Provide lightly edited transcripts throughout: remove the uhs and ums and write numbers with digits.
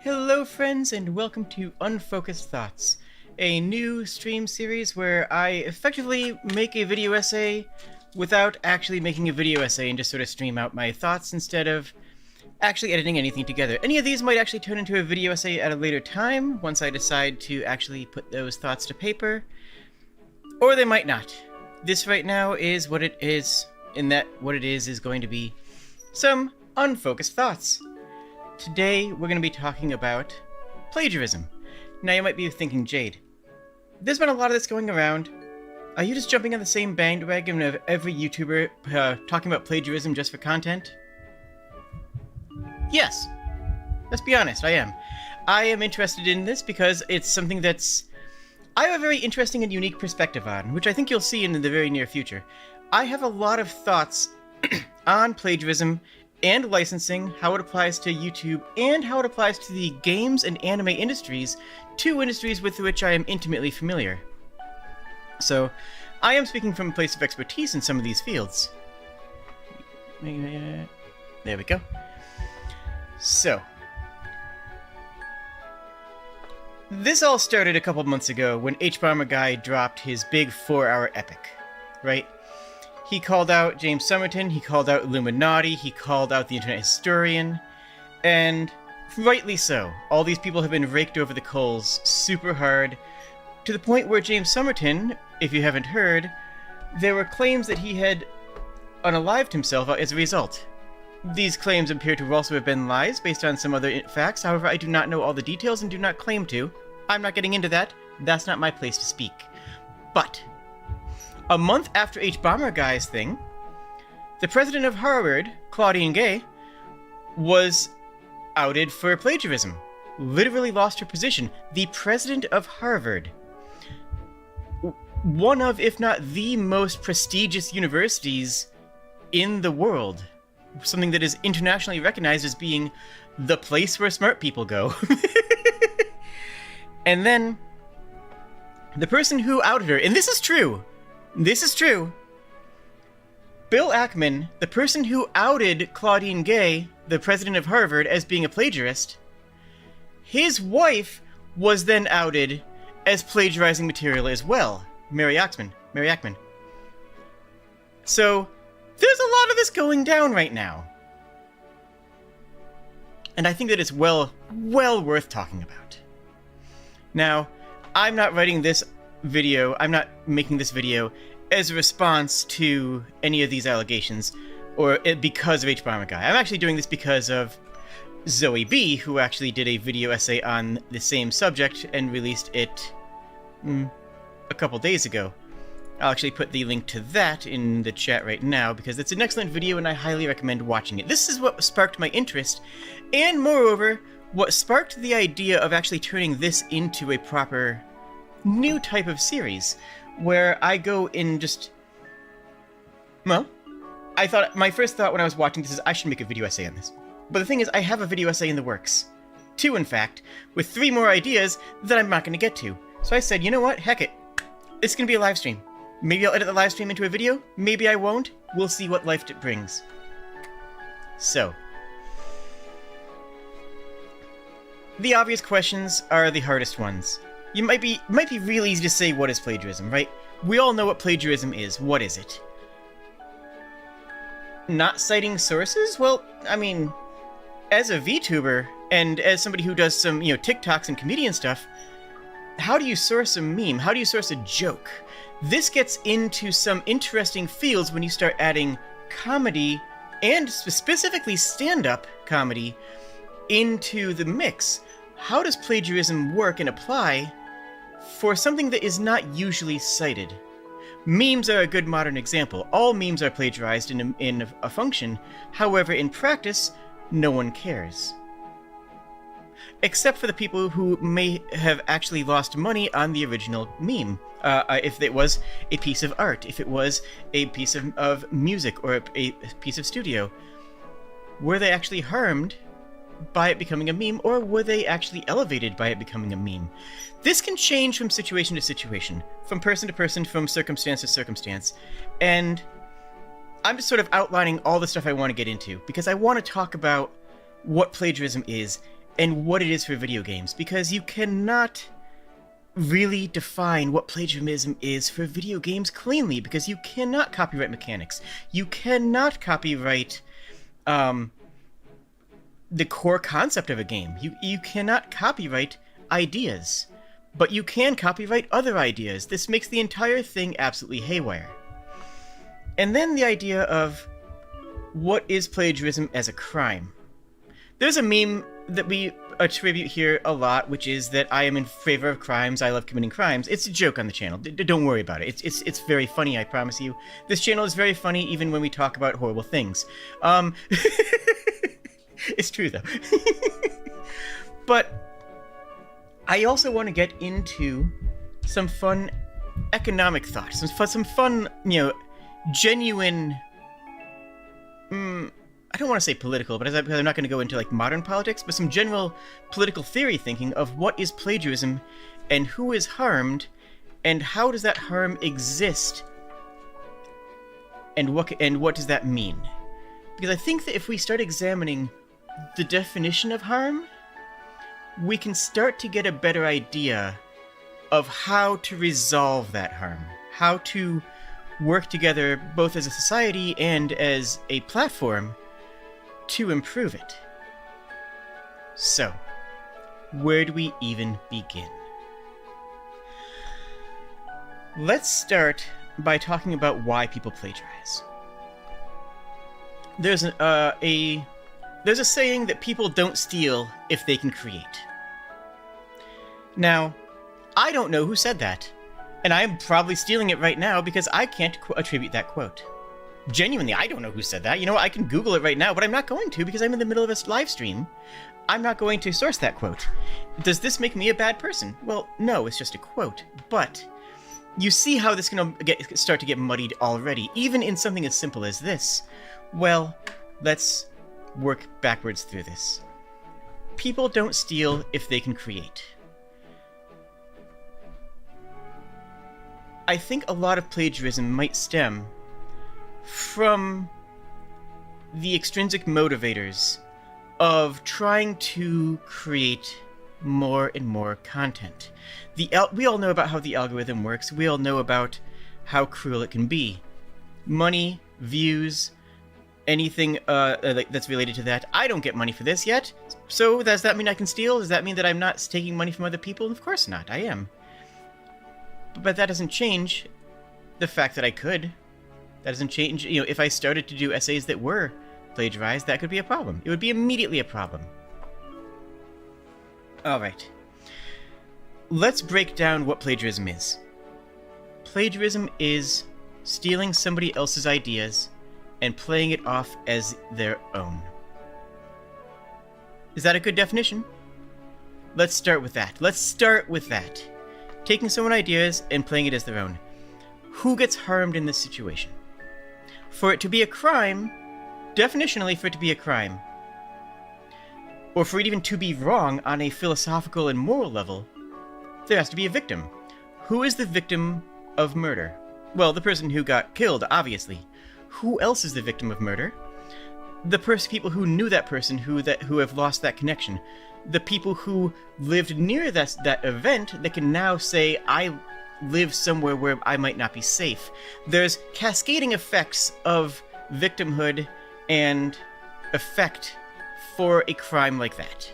Hello friends and welcome to Unfocused Thoughts, a new stream series where I effectively make a video essay without actually making a video essay and just sort of stream out my thoughts instead of actually editing anything together. Any of these might actually turn into a video essay at a later time once I decide to actually put those thoughts to paper, or they might not. This right now is what it is, and that what it is going to be some unfocused thoughts. Today, we're going to be talking about plagiarism. Now, you might be thinking, Jade, there's been a lot of this going around. Are you just jumping on the same bandwagon of every YouTuber talking about plagiarism just for content? Yes. Let's be honest, I am. I am interested in this because it's something that's I have a very interesting and unique perspective on, which I think you'll see in the very near future. I have a lot of thoughts on plagiarism and licensing, how it applies to YouTube, and how it applies to the games and anime industries, two industries with which I am intimately familiar. So, I am speaking from a place of expertise in some of these fields. There we go. So, this all started a couple months ago when H-Bomber Guy dropped his big 4-hour epic, right? He called out James Somerton, he called out Illuminati, he called out the Internet Historian, and rightly so. All these people have been raked over the coals super hard, to the point where James Somerton, if you haven't heard, there were claims that he had unalived himself as a result. These claims appear to also have been lies based on some other facts, however I do not know all the details and do not claim to. I'm not getting into that, that's not my place to speak. But a month after H-Bomber Guy's thing, the president of Harvard, Claudine Gay, was outed for plagiarism. Literally lost her position. The president of Harvard, one of, if not the most prestigious universities in the world. Something that is internationally recognized as being the place where smart people go. And then, the person who outed her, and this is true, Bill Ackman, the person who outed Claudine Gay, the president of Harvard, as being a plagiarist, his wife was then outed as plagiarizing material as well. Mary Ackman. So, there's a lot of this going down right now. And I think that it's well worth talking about. Now, I'm not making this video as a response to any of these allegations, or because of H-Bomber Guy. I'm actually doing this because of Zoe B, who actually did a video essay on the same subject and released it a couple days ago. I'll actually put the link to that in the chat right now, because it's an excellent video and I highly recommend watching it. This is what sparked my interest, and moreover, what sparked the idea of actually turning this into a proper new type of series, where I go in just... Well, my first thought when I was watching this is I should make a video essay on this. But the thing is, I have a video essay in the works. 2, in fact, with 3 more ideas that I'm not going to get to. So I said, you know what, heck it. It's going to be a live stream. Maybe I'll edit the live stream into a video, maybe I won't. We'll see what life it brings. So, the obvious questions are the hardest ones. It might be real easy to say what is plagiarism, right? We all know what plagiarism is. What is it? Not citing sources? Well, I mean, as a VTuber, and as somebody who does some, TikToks and comedian stuff, how do you source a meme? How do you source a joke? This gets into some interesting fields when you start adding comedy, and specifically stand-up comedy, into the mix. How does plagiarism work and apply for something that is not usually cited? Memes are a good modern example. All memes are plagiarized in a function. However, in practice, no one cares. Except for the people who may have actually lost money on the original meme. If it was a piece of art, if it was a piece of music, or a piece of studio. Were they actually harmed by it becoming a meme, or were they actually elevated by it becoming a meme? This can change from situation to situation, from person to person, from circumstance to circumstance, and I'm just sort of outlining all the stuff I want to get into, because I want to talk about what plagiarism is, and what it is for video games, because you cannot really define what plagiarism is for video games cleanly, because you cannot copyright mechanics. You cannot copyright the core concept of a game. You cannot copyright ideas, but you can copyright other ideas. This makes the entire thing absolutely haywire. And then the idea of what is plagiarism as a crime. There's a meme that we attribute here a lot, which is that I am in favor of crimes, I love committing crimes. It's a joke on the channel. Don't worry about it. It's very funny, I promise you. This channel is very funny even when we talk about horrible things. It's true, though. But I also want to get into some fun economic thoughts, some fun, genuine... I don't want to say political, but because I'm not going to go into like modern politics, but some general political theory thinking of what is plagiarism and who is harmed and how does that harm exist and what does that mean? Because I think that if we start examining the definition of harm, we can start to get a better idea of how to resolve that harm, how to work together both as a society and as a platform to improve it. So, where do we even begin? Let's start by talking about why people plagiarize. There's a saying that people don't steal if they can create. Now, I don't know who said that, and I'm probably stealing it right now because I can't attribute that quote. Genuinely, I don't know who said that. You know what? I can Google it right now, but I'm not going to because I'm in the middle of a live stream. I'm not going to source that quote. Does this make me a bad person? Well, no, it's just a quote. But you see how this can start to get muddied already, even in something as simple as this. Well, let's work backwards through this. People don't steal if they can create. I think a lot of plagiarism might stem from the extrinsic motivators of trying to create more and more content. We all know about how the algorithm works. We all know about how cruel it can be. Money, views, anything that's related to that. I don't get money for this yet, so does that mean I can steal? Does that mean that I'm not taking money from other people? Of course not, I am. But that doesn't change the fact that I could. That doesn't change, if I started to do essays that were plagiarized, that could be a problem. It would be immediately a problem. Alright. Let's break down what plagiarism is. Plagiarism is stealing somebody else's ideas and playing it off as their own. Is that a good definition? Let's start with that. Taking someone's ideas and playing it as their own. Who gets harmed in this situation? For it to be a crime, definitionally for it to be a crime, or for it even to be wrong on a philosophical and moral level, there has to be a victim. Who is the victim of murder? Well, the person who got killed, obviously. Who else is the victim of murder? The people who knew that person who have lost that connection. The people who lived near that event that can now say, I live somewhere where I might not be safe. There's cascading effects of victimhood and effect for a crime like that.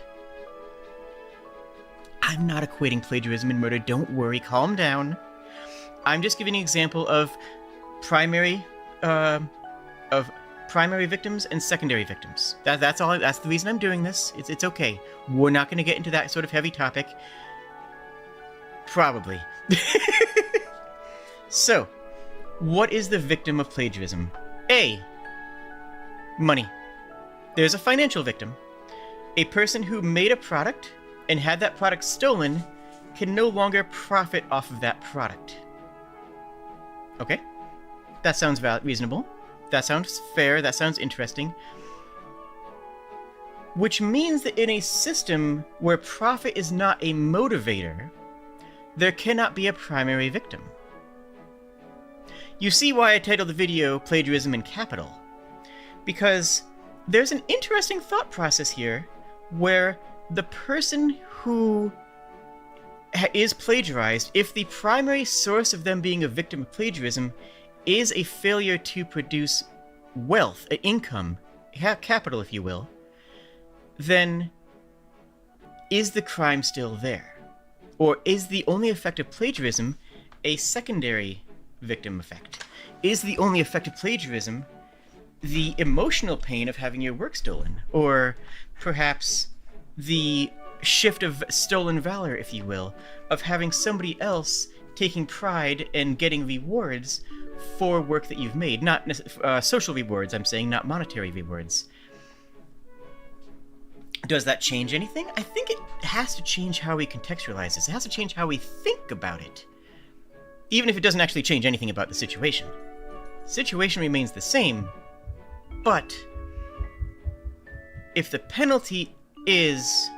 I'm not equating plagiarism and murder, don't worry, calm down. I'm just giving an example of primary victims and secondary victims. That's all. That's the reason I'm doing this. It's okay. We're not going to get into that sort of heavy topic. Probably. So, what is the victim of plagiarism? A. Money. There's a financial victim. A person who made a product and had that product stolen can no longer profit off of that product. Okay? That sounds reasonable. That sounds fair. That sounds interesting. Which means that in a system where profit is not a motivator, there cannot be a primary victim. You see why I titled the video Plagiarism in Capital. Because there's an interesting thought process here where the person who is plagiarized, if the primary source of them being a victim of plagiarism is a failure to produce wealth, income, capital, if you will, then is the crime still there? Or is the only effect of plagiarism a secondary victim effect? Is the only effect of plagiarism the emotional pain of having your work stolen? Or perhaps the shift of stolen valor, if you will, of having somebody else taking pride and getting rewards for work that you've made. Not social rewards, I'm saying, not monetary rewards. Does that change anything? I think it has to change how we contextualize this. It has to change how we think about it. Even if it doesn't actually change anything about the situation. The situation remains the same, but if the penalty is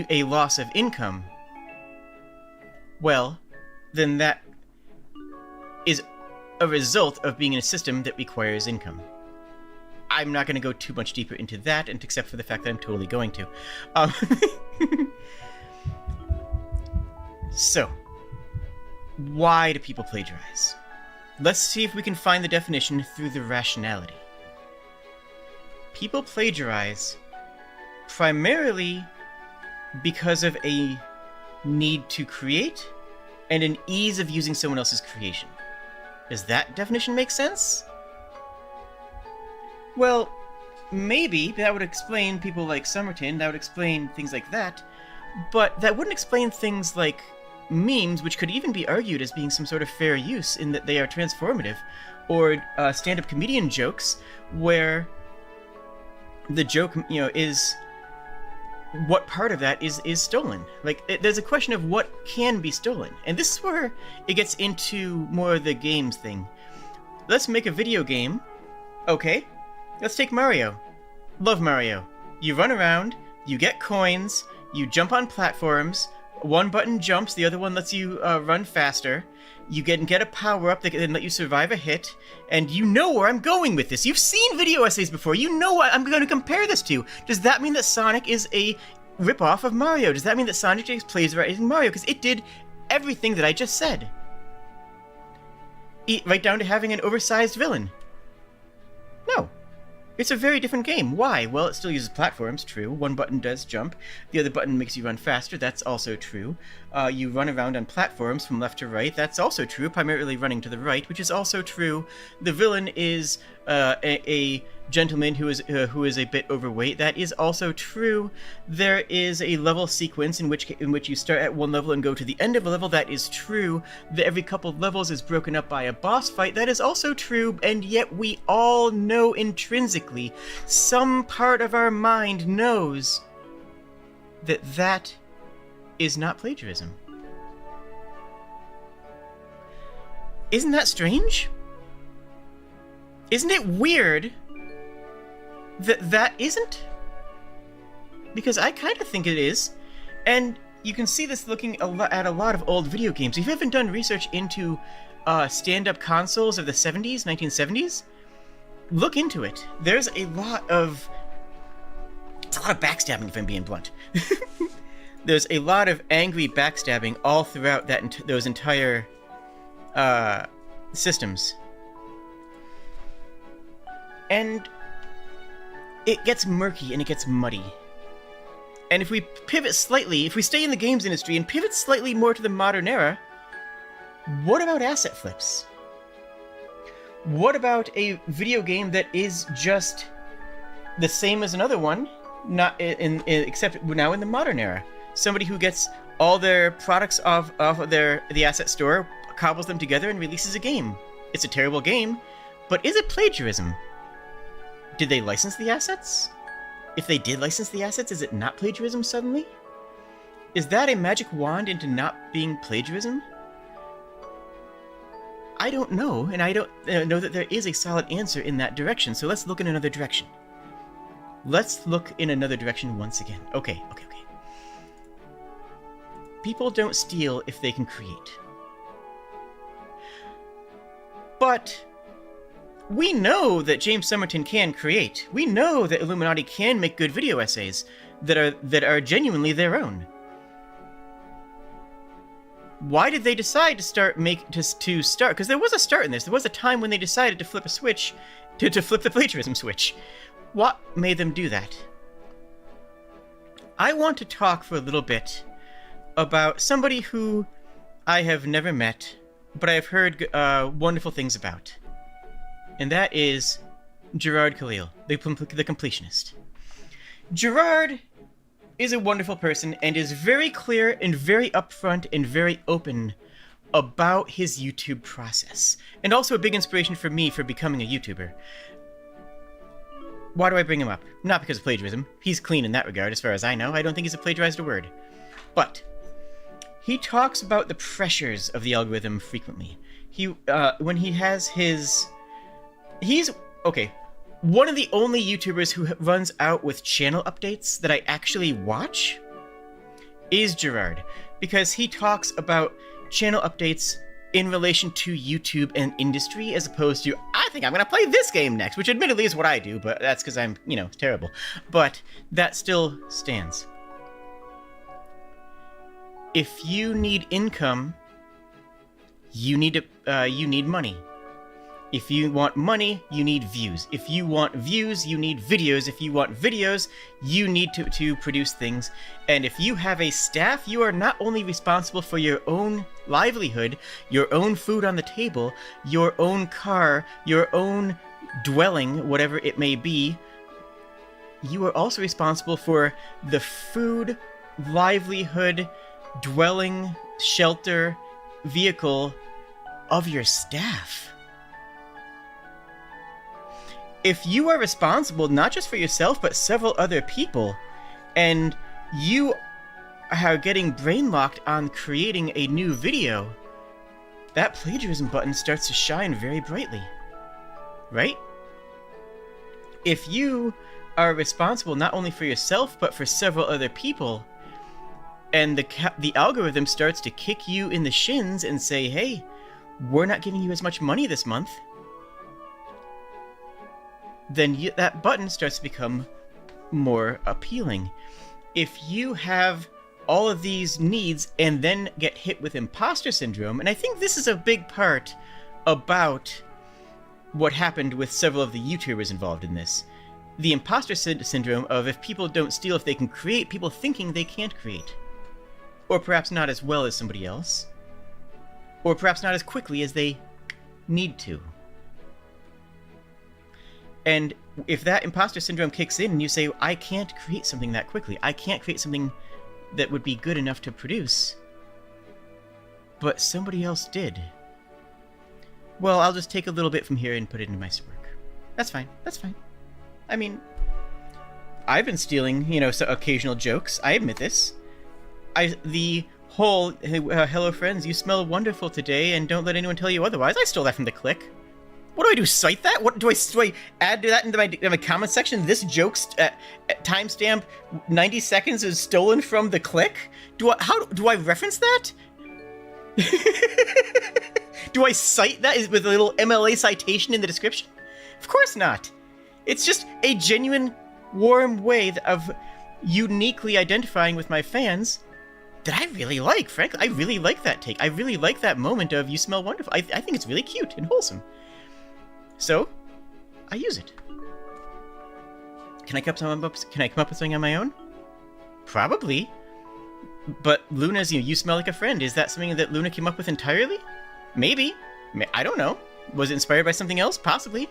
a loss of income, well, then that is a result of being in a system that requires income. I'm not going to go too much deeper into that, and except for the fact that I'm totally going to. So, why do people plagiarize? Let's see if we can find the definition through the rationality. People plagiarize primarily because of a need to create and an ease of using someone else's creation. Does that definition make sense? Well, maybe that would explain people like Somerton, that would explain things like that, but that wouldn't explain things like memes, which could even be argued as being some sort of fair use in that they are transformative, or stand-up comedian jokes where the joke, is what part of that is stolen. Like, there's a question of what can be stolen, and this is where it gets into more of the games thing. Let's make a video game. Okay, let's take Mario. Love Mario. You run around, you get coins, you jump on platforms, one button jumps, the other one lets you run faster, you get a power-up that can let you survive a hit, and you know where I'm going with this. You've seen video essays before, you know what I'm going to compare this to. Does that mean that Sonic is a rip-off of Mario? Does that mean that Sonic is plagiarizing Mario? Because it did everything that I just said. Right down to having an oversized villain. No. It's a very different game. Why? Well, it still uses platforms, true. One button does jump. The other button makes you run faster. That's also true. You run around on platforms from left to right. That's also true, primarily running to the right, which is also true. The villain is a gentleman who is a bit overweight. That is also true. There is a level sequence in which you start at one level and go to the end of a level. That is true. Every couple of levels is broken up by a boss fight. That is also true. And yet we all know intrinsically, some part of our mind knows that that is not plagiarism. Isn't that strange? Isn't it weird that isn't? Because I kind of think it is, and you can see this looking at a lot of old video games. If you haven't done research into stand-up consoles of the 70s, 1970s, look into it. There's a lot of backstabbing, if I'm being blunt. There's a lot of angry backstabbing all throughout those entire systems. And it gets murky and it gets muddy. And if we pivot slightly, if we stay in the games industry and pivot slightly more to the modern era, what about asset flips? What about a video game that is just the same as another one, except now in the modern era? Somebody who gets all their products off of the asset store, cobbles them together, and releases a game. It's a terrible game, but is it plagiarism? Did they license the assets? If they did license the assets, is it not plagiarism suddenly? Is that a magic wand into not being plagiarism? I don't know, and I don't know that there is a solid answer in that direction, so let's look in another direction. Let's look in another direction once again. Okay. People don't steal if they can create. But we know that James Somerton can create. We know that Illuminati can make good video essays. that are genuinely their own. Why did they decide to start? Because there was a start in this. There was a time when they decided to flip a switch, to flip the plagiarism switch. What made them do that? I want to talk for a little bit about somebody who I have never met, but I've heard wonderful things about. And that is Gerard Khalil, the completionist. Gerard is a wonderful person and is very clear and very upfront and very open about his YouTube process. And also a big inspiration for me for becoming a YouTuber. Why do I bring him up? Not because of plagiarism. He's clean in that regard, as far as I know. I don't think he's plagiarized a word. But he talks about the pressures of the algorithm frequently. When he has his... Okay, one of the only YouTubers who runs out with channel updates that I actually watch is Gerard, because he talks about channel updates in relation to YouTube and industry, as opposed to, I think I'm going to play this game next, which admittedly is what I do, but that's because I'm, terrible. But that still stands. If you need income, you need money. If you want money, you need views. If you want views, you need videos. If you want videos, you need to produce things. And if you have a staff, you are not only responsible for your own livelihood, your own food on the table, your own car, your own dwelling, whatever it may be, you are also responsible for the food, livelihood, dwelling, shelter, vehicle of your staff. If you are responsible not just for yourself, but several other people, and you are getting brainlocked on creating a new video, that plagiarism button starts to shine very brightly, right? If you are responsible not only for yourself, but for several other people, and the algorithm starts to kick you in the shins and say, hey, we're not giving you as much money this month, then that button starts to become more appealing. If you have all of these needs and then get hit with imposter syndrome, and I think this is a big part about what happened with several of the YouTubers involved in this. The imposter syndrome of if people don't steal, if they can create, people thinking they can't create. Or perhaps not as well as somebody else. Or perhaps not as quickly as they need to. And if that imposter syndrome kicks in and you say, I can't create something that quickly, I can't create something that would be good enough to produce, but somebody else did, well, I'll just take a little bit from here and put it into my work. That's fine. That's fine. I mean, I've been stealing, occasional jokes. I admit this. The whole, hello friends, you smell wonderful today and don't let anyone tell you otherwise. I stole that from the Click. What do I do? Cite that? What do I add to that into my comment section? This joke's timestamp 90 seconds is stolen from the Click. Do I reference that? Do I cite that with a little MLA citation in the description? Of course not. It's just a genuine, warm way of uniquely identifying with my fans that I really like. Frankly, I really like that take. I really like that moment of you smell wonderful. I think it's really cute and wholesome. So, I use it. Can I come up with something on my own? Probably. But Luna's, you smell like a friend. Is that something that Luna came up with entirely? Maybe. I don't know. Was it inspired by something else? Possibly.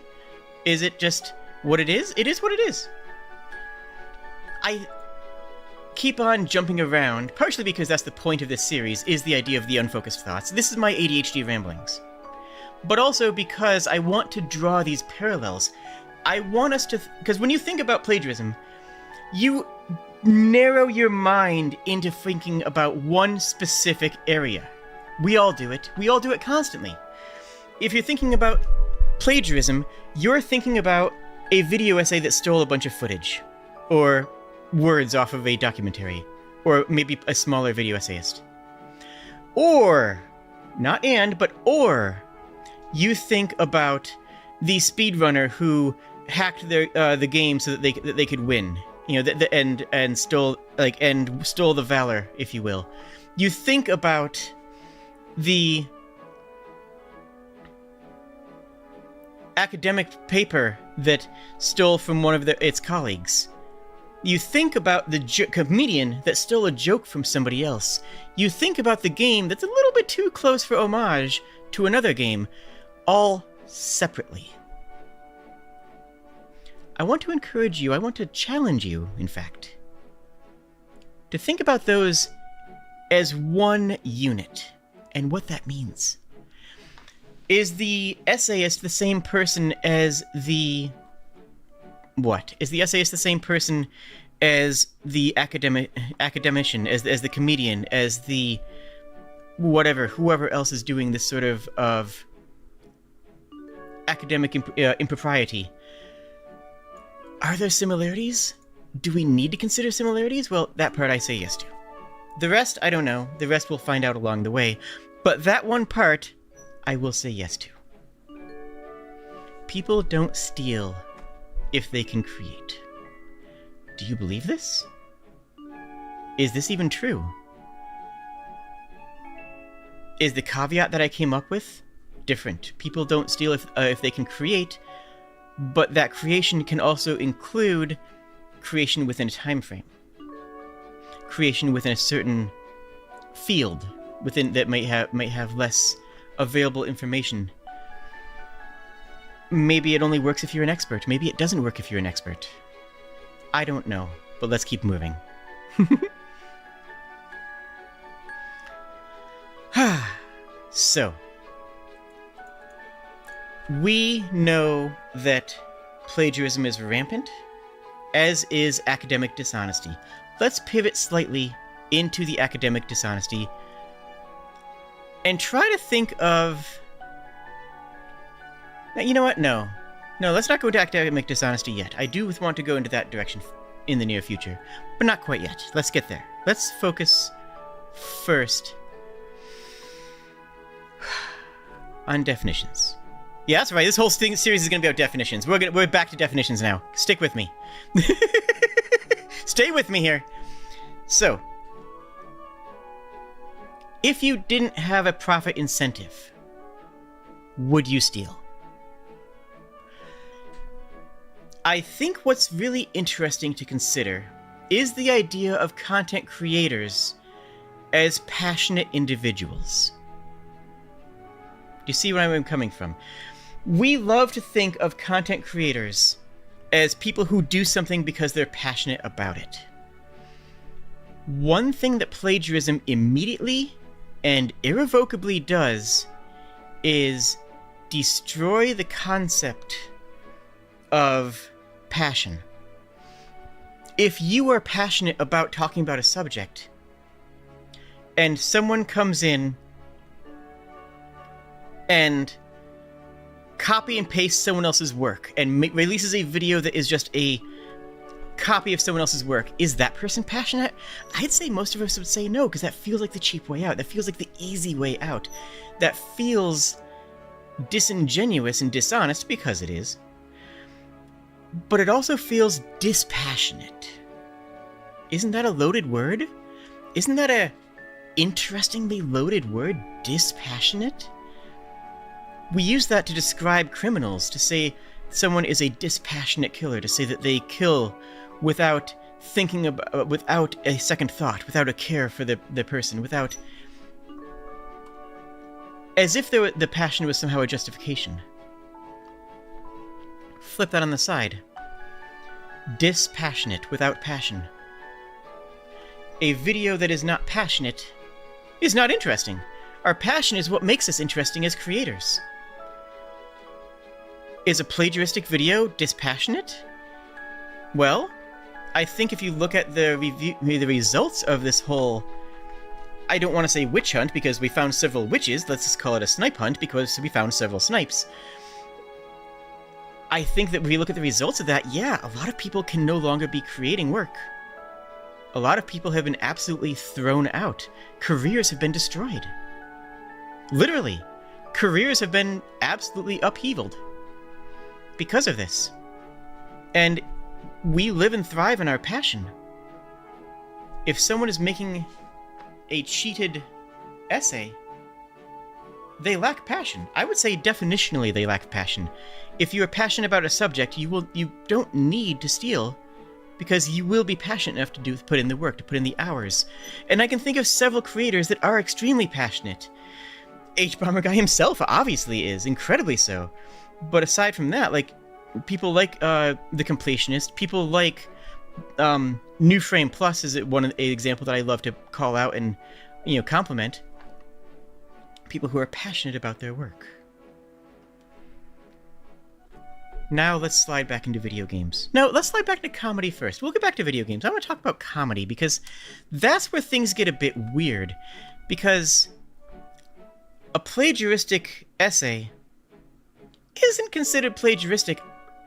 Is it just what it is? It is what it is. I keep on jumping around, partially because that's the point of this series, is the idea of the unfocused thoughts. This is my ADHD ramblings. But also because I want to draw these parallels. I want us to... Because when you think about plagiarism, you narrow your mind into thinking about one specific area. We all do it. We all do it constantly. If you're thinking about plagiarism, you're thinking about a video essay that stole a bunch of footage. Or words off of a documentary. Or maybe a smaller video essayist. Or, not and, but or... you think about the speedrunner who hacked the game so that they could win. and stole the valor, if you will. You think about the academic paper that stole from one of its colleagues. You think about the comedian that stole a joke from somebody else. You think about the game that's a little bit too close for homage to another game, all separately. I want to encourage you, I want to challenge you, in fact, to think about those as one unit, and what that means. Is the essayist the same person as the... What? Is the essayist the same person as the academician, as the comedian, as the whoever else is doing this sort of academic impropriety? Are there similarities? Do we need to consider similarities? Well, that part I say yes to. The rest, I don't know. The rest we'll find out along the way. But that one part, I will say yes to. People don't steal if they can create. Do you believe this? Is this even true? Is the caveat that I came up with different? People don't steal if they can create, but that creation can also include creation within a time frame. Creation within a certain field within that might have less available information. Maybe it only works if you're an expert. Maybe it doesn't work if you're an expert. I don't know, but let's keep moving. So, we know that plagiarism is rampant, as is academic dishonesty. Let's pivot slightly into the academic dishonesty and try to think of... Now, you know what? No, let's not go to academic dishonesty yet. I do want to go into that direction in the near future, but not quite yet. Let's get there. Let's focus first on definitions. Yeah, that's right. This whole series is going to be about definitions. We're back to definitions now. Stick with me. Stay with me here. So, if you didn't have a profit incentive, would you steal? I think what's really interesting to consider is the idea of content creators as passionate individuals. Do you see where I'm coming from? We love to think of content creators as people who do something because they're passionate about it. One thing that plagiarism immediately and irrevocably does is destroy the concept of passion. If you are passionate about talking about a subject, and someone comes in and copy and paste someone else's work and releases a video that is just a copy of someone else's work, is that person passionate? I'd say most of us would say no, because that feels like the cheap way out. That feels like the easy way out. That feels disingenuous and dishonest, because it is. But it also feels dispassionate. Isn't that a loaded word? Isn't that a interestingly loaded word, dispassionate? We use that to describe criminals, to say someone is a dispassionate killer, to say that they kill without thinking about, without a second thought, without a care for the person, without... as if the passion was somehow a justification. Flip that on the side. Dispassionate without passion. A video that is not passionate is not interesting. Our passion is what makes us interesting as creators. Is a plagiaristic video dispassionate? Well, I think if you look at the results of this whole... I don't want to say witch hunt because we found several witches, let's just call it a snipe hunt because we found several snipes. I think that when we look at the results of that, yeah, a lot of people can no longer be creating work. A lot of people have been absolutely thrown out. Careers have been destroyed. Literally. Careers have been absolutely upheavaled because of this. And we live and thrive in our passion. If someone is making a cheated essay, they lack passion. I would say definitionally they lack passion. If you are passionate about a subject, you don't need to steal, because you will be passionate enough to put in the work, to put in the hours. And I can think of several creators that are extremely passionate. H-Bomber Guy himself obviously is, incredibly so. But aside from that, like, people like The Completionist, people like New Frame Plus is one example that I love to call out and, compliment. People who are passionate about their work. Now let's slide back into video games. No, let's slide back to comedy first. We'll get back to video games. I want to talk about comedy because that's where things get a bit weird. Because a plagiaristic essay isn't considered plagiaristic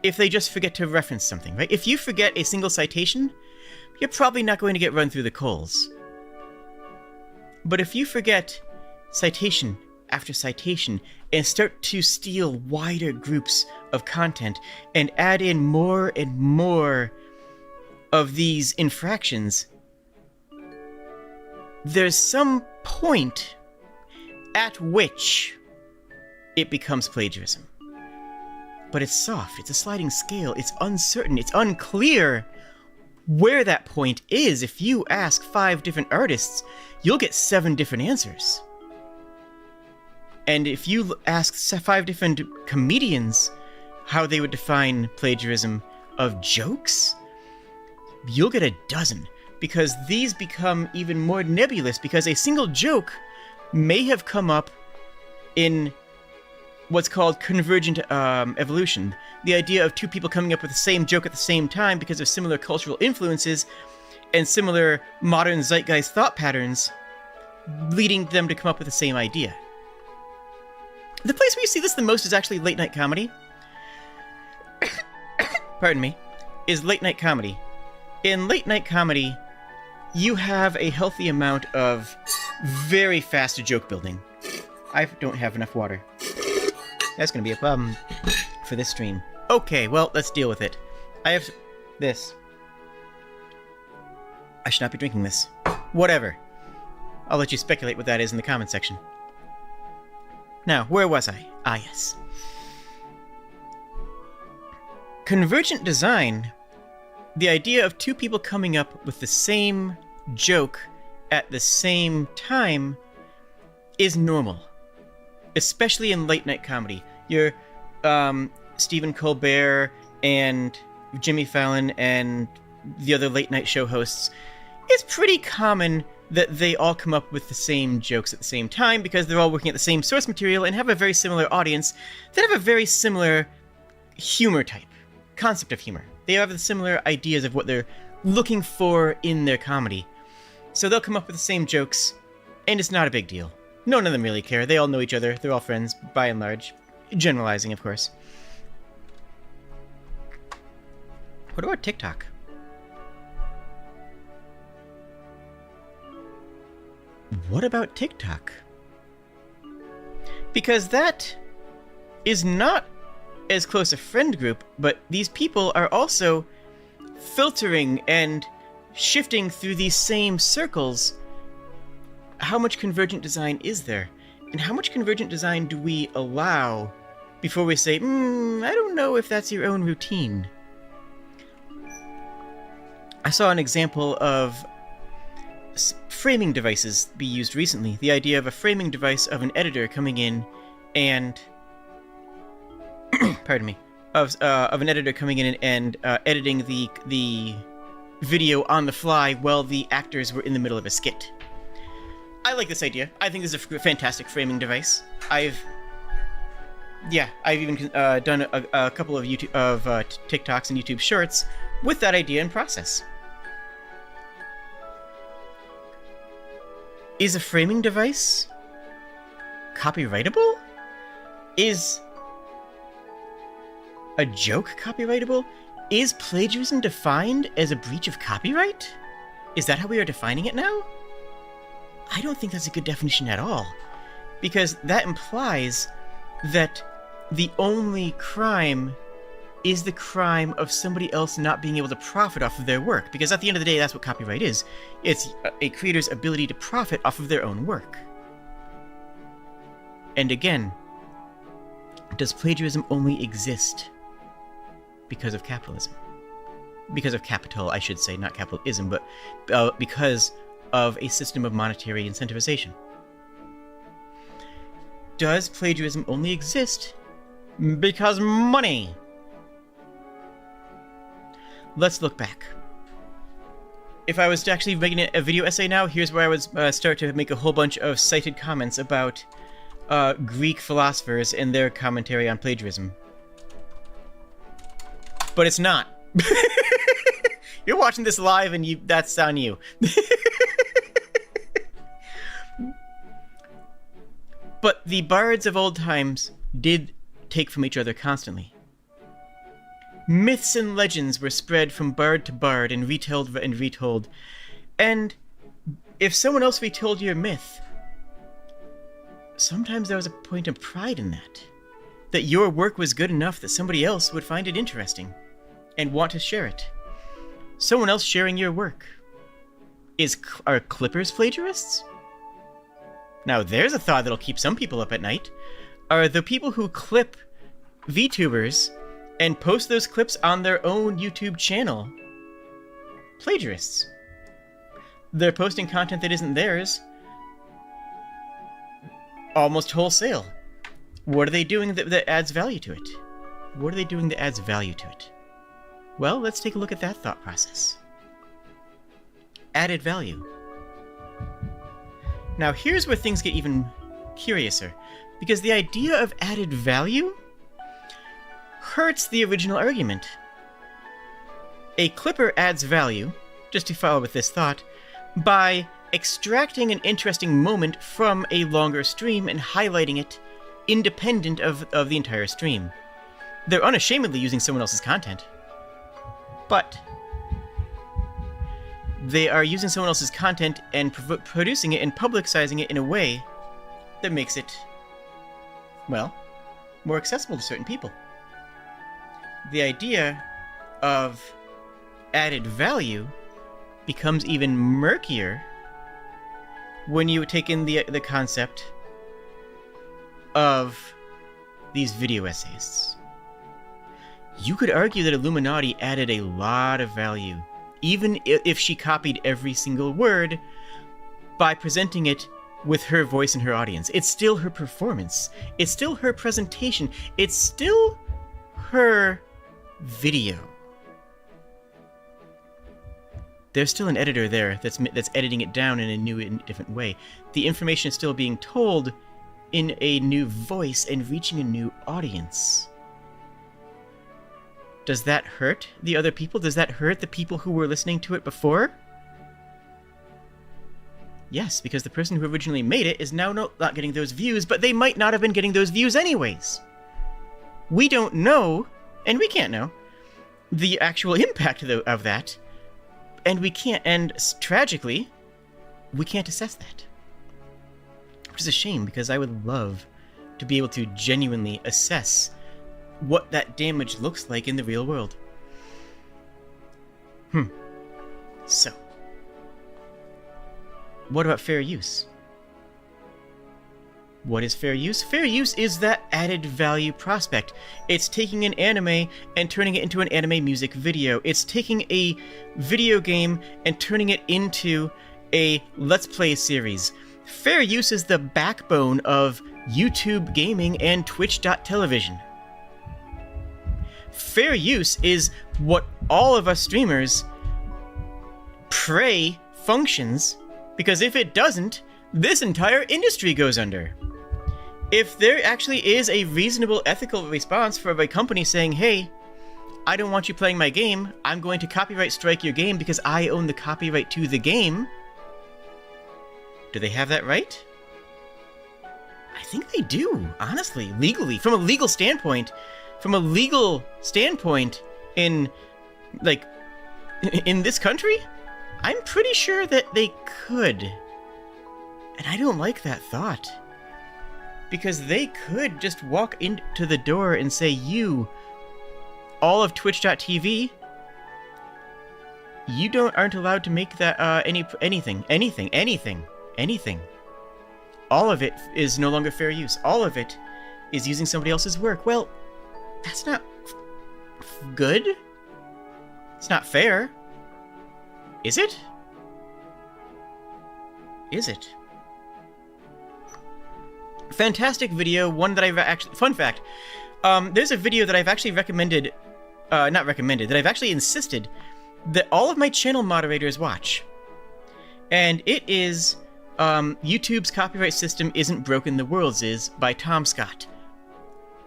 if they just forget to reference something, right? If you forget a single citation, you're probably not going to get run through the coals. But if you forget citation after citation and start to steal wider groups of content and add in more and more of these infractions, there's some point at which it becomes plagiarism. But it's soft, it's a sliding scale, it's uncertain, it's unclear where that point is. If you ask 5 different artists, you'll get 7 different answers. And if you ask 5 different comedians how they would define plagiarism of jokes, you'll get a dozen, because these become even more nebulous, because a single joke may have come up in what's called convergent evolution. The idea of 2 people coming up with the same joke at the same time because of similar cultural influences and similar modern zeitgeist thought patterns, leading them to come up with the same idea. The place where you see this the most is actually late night comedy. Pardon me. Is late night comedy. In late night comedy, you have a healthy amount of very fast joke building. I don't have enough water. That's gonna be a problem for this stream. Okay, well, let's deal with it. I have this. I should not be drinking this. Whatever. I'll let you speculate what that is in the comment section. Now, where was I? Ah, yes. Convergent design, the idea of 2 people coming up with the same joke at the same time, is normal. Especially in late night comedy. Your Stephen Colbert and Jimmy Fallon and the other late night show hosts, it's pretty common that they all come up with the same jokes at the same time because they're all working at the same source material and have a very similar audience that have a very similar humor type, concept of humor. They have the similar ideas of what they're looking for in their comedy. So they'll come up with the same jokes, and it's not a big deal. None of them really care. They all know each other. They're all friends, by and large. Generalizing, of course. What about TikTok? What about TikTok? Because that is not as close a friend group, but these people are also filtering and shifting through these same circles. How much convergent design is there? And how much convergent design do we allow before we say, I don't know if that's your own routine? I saw an example of framing devices be used recently. The idea of a framing device of an editor coming in and pardon me, of an editor coming in and editing the video on the fly while the actors were in the middle of a skit. I like this idea. I think this is a fantastic framing device. I've even done a couple of TikToks and YouTube Shorts with that idea in process. Is a framing device copyrightable? Is a joke copyrightable? Is plagiarism defined as a breach of copyright? Is that how we are defining it now? I don't think that's a good definition at all, because that implies that the only crime is the crime of somebody else not being able to profit off of their work. Because at the end of the day, that's what copyright is. It's a creator's ability to profit off of their own work. And again, does plagiarism only exist because of capitalism? Because of capital, I should say, not capitalism, but because of a system of monetary incentivization. Does plagiarism only exist because money? Let's look back. If I was actually making a video essay now, here's where I would start to make a whole bunch of cited comments about Greek philosophers and their commentary on plagiarism. But it's not. You're watching this live and that's on you. But the bards of old times did take from each other constantly. Myths and legends were spread from bard to bard and retold and retold. And if someone else retold your myth, sometimes there was a point of pride in that. That your work was good enough that somebody else would find it interesting and want to share it. Someone else sharing your work. Are clippers plagiarists? Now there's a thought that'll keep some people up at night. Are the people who clip VTubers and post those clips on their own YouTube channel plagiarists? They're posting content that isn't theirs almost wholesale. What are they doing that adds value to it? What are they doing that adds value to it? Well, let's take a look at that thought process. Added value. Now here's where things get even curiouser, because the idea of added value hurts the original argument. A clipper adds value, just to follow with this thought, by extracting an interesting moment from a longer stream and highlighting it independent of the entire stream. They're unashamedly using someone else's content, but they are using someone else's content and producing it and publicizing it in a way that makes it, well, more accessible to certain people. The idea of added value becomes even murkier when you take in the concept of these video essayists. You could argue that Illuminati added a lot of value, even if she copied every single word, by presenting it with her voice and her audience. It's still her performance. It's still her presentation. It's still her video. There's still an editor there that's editing it down in a new and different way. The information is still being told in a new voice and reaching a new audience. Does that hurt the other people? Does that hurt the people who were listening to it before? Yes, because the person who originally made it is now not getting those views, but they might not have been getting those views anyways. We don't know, and we can't know, the actual impact of that, and we can't, and tragically, we can't assess that. Which is a shame, because I would love to be able to genuinely assess what that damage looks like in the real world. So, what about fair use? What is fair use? Fair use is that added value prospect. It's taking an anime and turning it into an anime music video. It's taking a video game and turning it into a Let's Play series. Fair use is the backbone of YouTube gaming and Twitch.television. Fair use is what all of us streamers pray functions, because if it doesn't, this entire industry goes under. If there actually is a reasonable ethical response from a company saying, hey, I don't want you playing my game, I'm going to copyright strike your game because I own the copyright to the game, do they have that right? I think they do, honestly, legally, from a legal standpoint. From a legal standpoint in this country, I'm pretty sure that they could. And I don't like that thought. Because they could just walk into the door and say, you, all of Twitch.tv, you aren't allowed to make that anything. All of it is no longer fair use. All of it is using somebody else's work. Well, that's not good. It's not fair. Is it? Is it? Fantastic video, one that I've actually... Fun fact, there's a video that I've actually recommended... not recommended, that I've actually insisted that all of my channel moderators watch. And it is YouTube's Copyright System Isn't Broken, the World's Is by Tom Scott.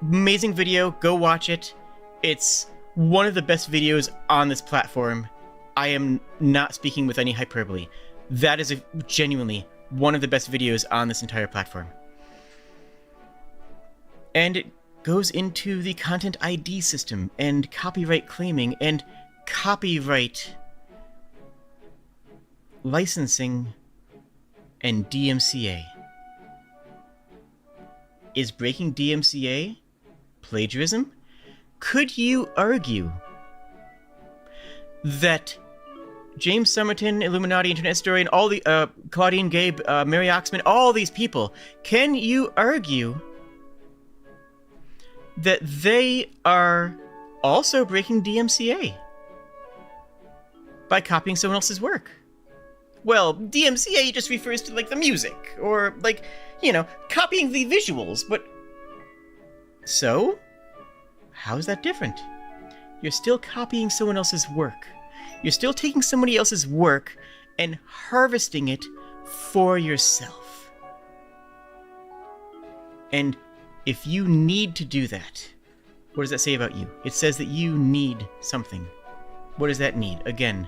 Amazing video, go watch it. It's one of the best videos on this platform. I am not speaking with any hyperbole. That is genuinely one of the best videos on this entire platform. And it goes into the content ID system and copyright claiming and copyright licensing and DMCA. Is breaking DMCA plagiarism? Could you argue that James Somerton, Illuminati Internet Historian, all the Claudine Gabe, Mary Oxman, all these people, can you argue that they are also breaking DMCA by copying someone else's work? Well, DMCA just refers to, like, the music, or, like, you know, copying the visuals, but... So? How is that different? You're still copying someone else's work. You're still taking somebody else's work and harvesting it for yourself. And if you need to do that, what does that say about you? It says that you need something. What does that need? Again,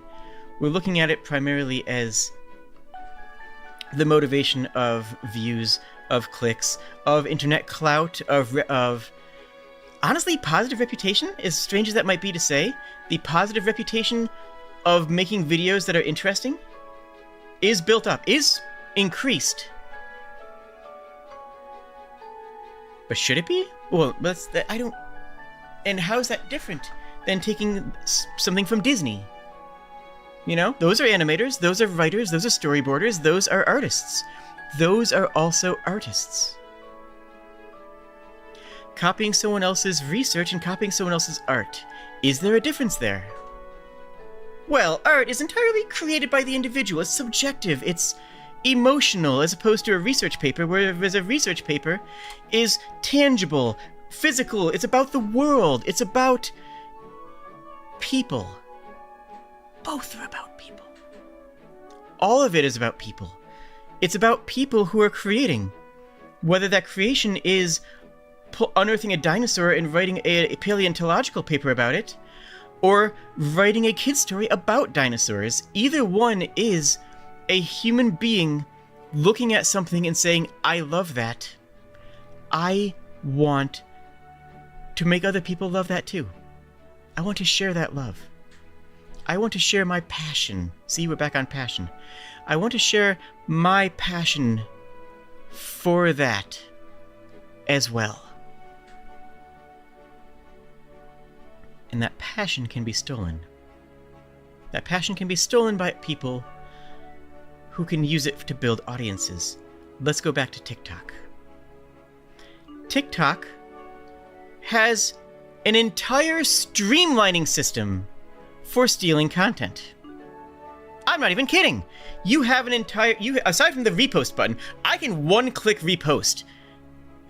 we're looking at it primarily as the motivation of views, of clicks, of internet clout, of honestly, positive reputation, as strange as that might be to say. The positive reputation of making videos that are interesting is built up, is increased. But should it be? Well, I don't... And how is that different than taking something from Disney? You know, those are animators, those are writers, those are storyboarders, those are artists. Those are also artists. Copying someone else's research and copying someone else's art. Is there a difference there? Well, art is entirely created by the individual. It's subjective. It's emotional, as opposed to a research paper, whereas a research paper is tangible, physical. It's about the world. It's about people. Both are about people. All of it is about people. It's about people who are creating. Whether that creation is unearthing a dinosaur and writing a paleontological paper about it, or writing a kid's story about dinosaurs, either one is a human being looking at something and saying, I love that. I want to make other people love that too. I want to share that love. I want to share my passion. See, we're back on passion. I want to share my passion for that as well. And that passion can be stolen. That passion can be stolen by people who can use it to build audiences. Let's go back to TikTok. TikTok has an entire streamlining system for stealing content. I'm not even kidding. You have an entire... aside from the repost button, I can one-click repost.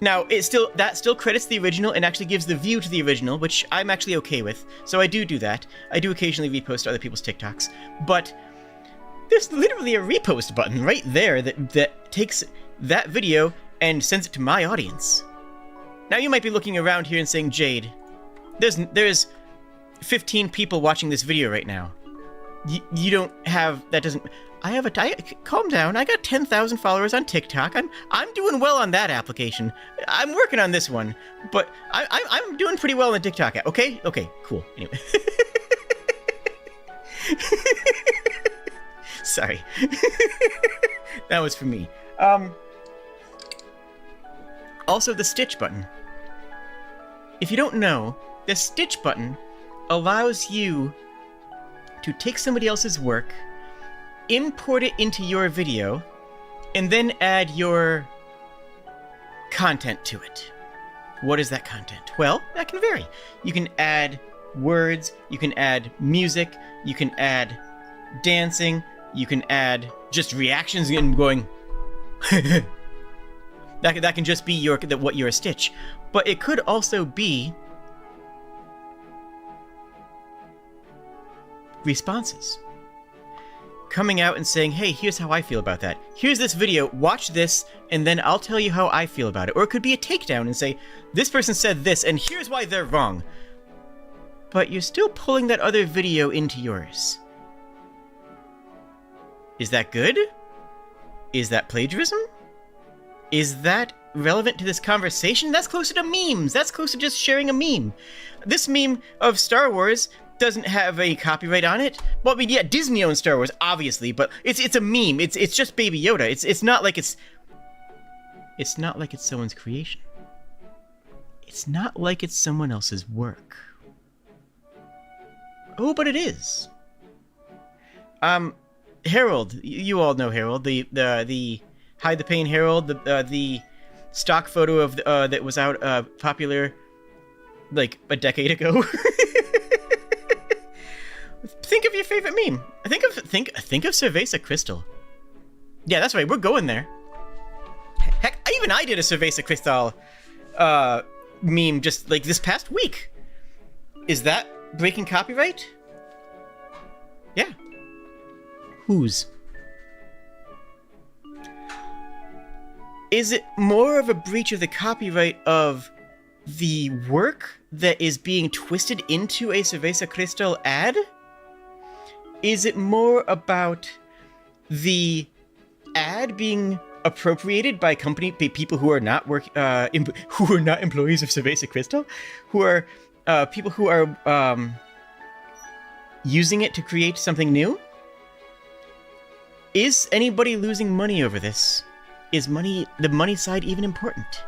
Now, that still credits the original and actually gives the view to the original, which I'm actually okay with. So I do that. I do occasionally repost other people's TikToks. But there's literally a repost button right there that takes that video and sends it to my audience. Now, you might be looking around here and saying, Jade, there's 15 people watching this video right now. You don't have... That doesn't... calm down. I got 10,000 followers on TikTok. I'm doing well on that application. I'm working on this one, but I'm doing pretty well on the TikTok app. Okay, cool. Anyway, sorry. That was for me. Also, the stitch button. If you don't know, the stitch button allows you to take somebody else's work, import it into your video, and then add your content to it. What is that content? Well, that can vary. You can add words, you can add music, you can add dancing, you can add just reactions and going that can just be what you're a Stitch. But it could also be responses. Coming out and saying, hey, here's how I feel about that. Here's this video, watch this, and then I'll tell you how I feel about it. Or it could be a takedown and say, this person said this, and here's why they're wrong. But you're still pulling that other video into yours. Is that good? Is that plagiarism? Is that relevant to this conversation? That's closer to memes. That's closer to just sharing a meme. This meme of Star Wars doesn't have a copyright on it. Well, I mean, yeah, Disney owns Star Wars, obviously, but it's a meme. It's just Baby Yoda. It's not like it's someone's creation. It's not like it's someone else's work. Oh, but it is. Harold, you all know Harold, the Hide the Pain Harold, the stock photo of that was out popular like a decade ago. Think of your favorite meme. Think of Cerveza Crystal. Yeah, that's right. We're going there. Heck, even I did a Cerveza Crystal meme just like this past week. Is that breaking copyright? Yeah. Whose? Is it more of a breach of the copyright of the work that is being twisted into a Cerveza Crystal ad? Is it more about the ad being appropriated by people who are not who are not employees of Cerveza Crystal, who are people who are using it to create something new? Is anybody losing money over this? Is the money side even important?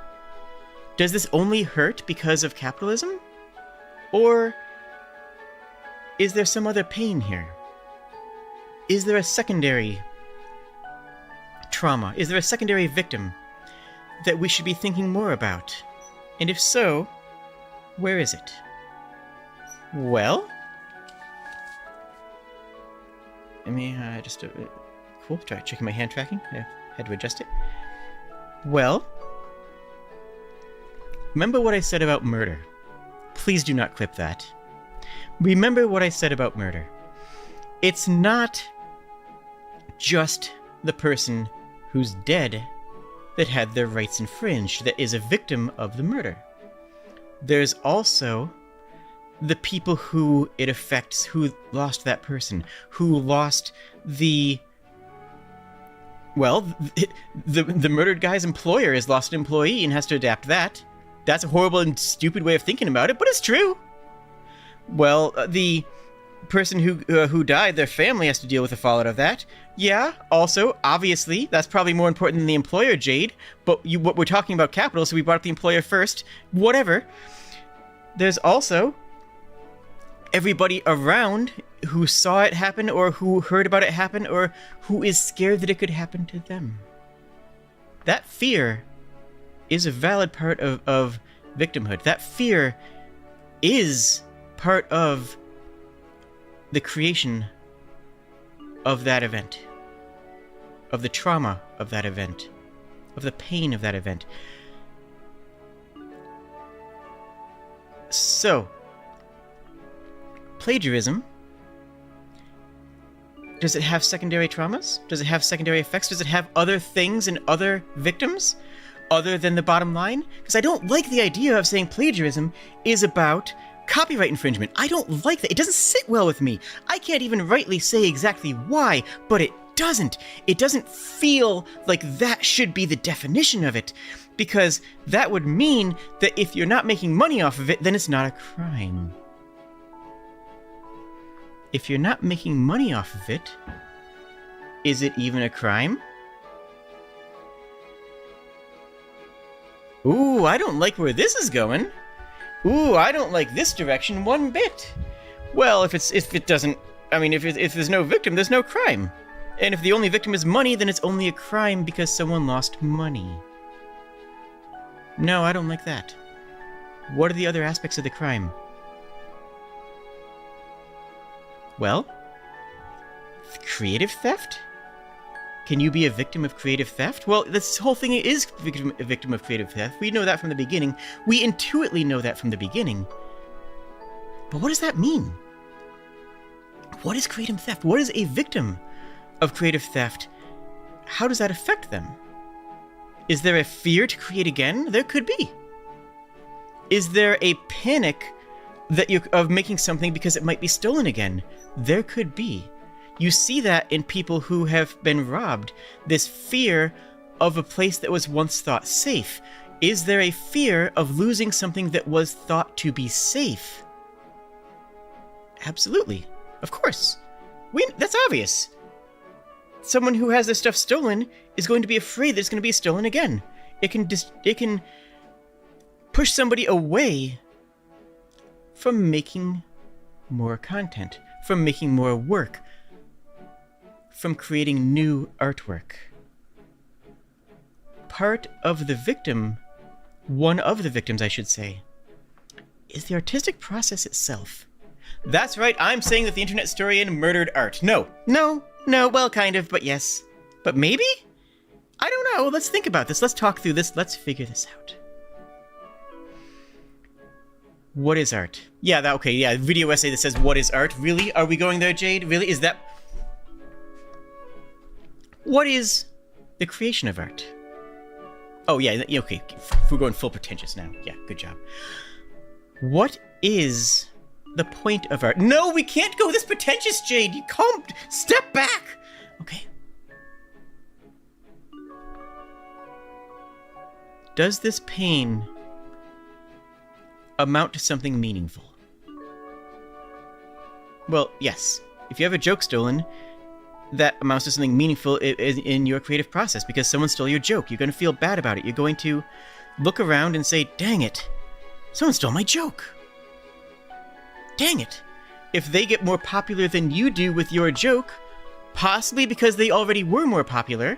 Does this only hurt because of capitalism? Or is there some other pain here? Is there a secondary trauma? Is there a secondary victim that we should be thinking more about? And if so, where is it? Well, let me just... cool, try checking my hand tracking. I had to adjust it. Well, remember what I said about murder. Please do not clip that. Remember what I said about murder. It's not just the person who's dead that had their rights infringed, that is a victim of the murder. There's also the people who it affects, who lost that person, who lost the... Well, the murdered guy's employer has lost an employee and has to adapt that. That's a horrible and stupid way of thinking about it, but it's true. Well, the person who died, their family has to deal with the fallout of that. Yeah, also, obviously, that's probably more important than the employer, Jade, but what we're talking about capital, so we brought up the employer first. Whatever. There's also everybody around who saw it happen, or who heard about it happen, or who is scared that it could happen to them. That fear is a valid part of victimhood. That fear is part of the creation of that event, of the trauma of that event, of the pain of that event. So, plagiarism, does it have secondary traumas? Does it have secondary effects? Does it have other things and other victims other than the bottom line? Because I don't like the idea of saying plagiarism is about copyright infringement. I don't like that. It doesn't sit well with me. I can't even rightly say exactly why, but it doesn't. It doesn't feel like that should be the definition of it, because that would mean that if you're not making money off of it, then it's not a crime. If you're not making money off of it, is it even a crime? Ooh, I don't like where this is going. Ooh, I don't like this direction one bit. Well, if it doesn't, I mean, if there's no victim, there's no crime. And if the only victim is money, then it's only a crime because someone lost money. No, I don't like that. What are the other aspects of the crime? Well, creative theft? Can you be a victim of creative theft? Well, this whole thing is a victim of creative theft. We know that from the beginning. We intuitively know that from the beginning. But what does that mean? What is creative theft? What is a victim of creative theft? How does that affect them? Is there a fear to create again? There could be. Is there a panic of making something because it might be stolen again? There could be. You see that in people who have been robbed. This fear of a place that was once thought safe. Is there a fear of losing something that was thought to be safe? Absolutely. Of course. That's obvious. Someone who has their stuff stolen is going to be afraid that it's going to be stolen again. It can push somebody away from making more content, from making more work, from creating new artwork. Part of the victim, one of the victims, I should say, is the artistic process itself. That's right, I'm saying that the internet historian murdered art. No, well, kind of, but yes. But maybe? I don't know. Let's think about this. Let's talk through this. Let's figure this out. What is art? Yeah, okay, video essay that says, what is art? Really? Are we going there, Jade? Really? Is that... What is the creation of art? Oh, yeah, okay. We're going full pretentious now. Yeah, good job. What is the point of art? No, we can't go this pretentious, Jade. You can't. Step back. Okay. Does this pain amount to something meaningful? Well, yes. If you have a joke stolen, that amounts to something meaningful in your creative process because someone stole your joke. You're going to feel bad about it. You're going to look around and say, dang it, someone stole my joke. Dang it. If they get more popular than you do with your joke, possibly because they already were more popular,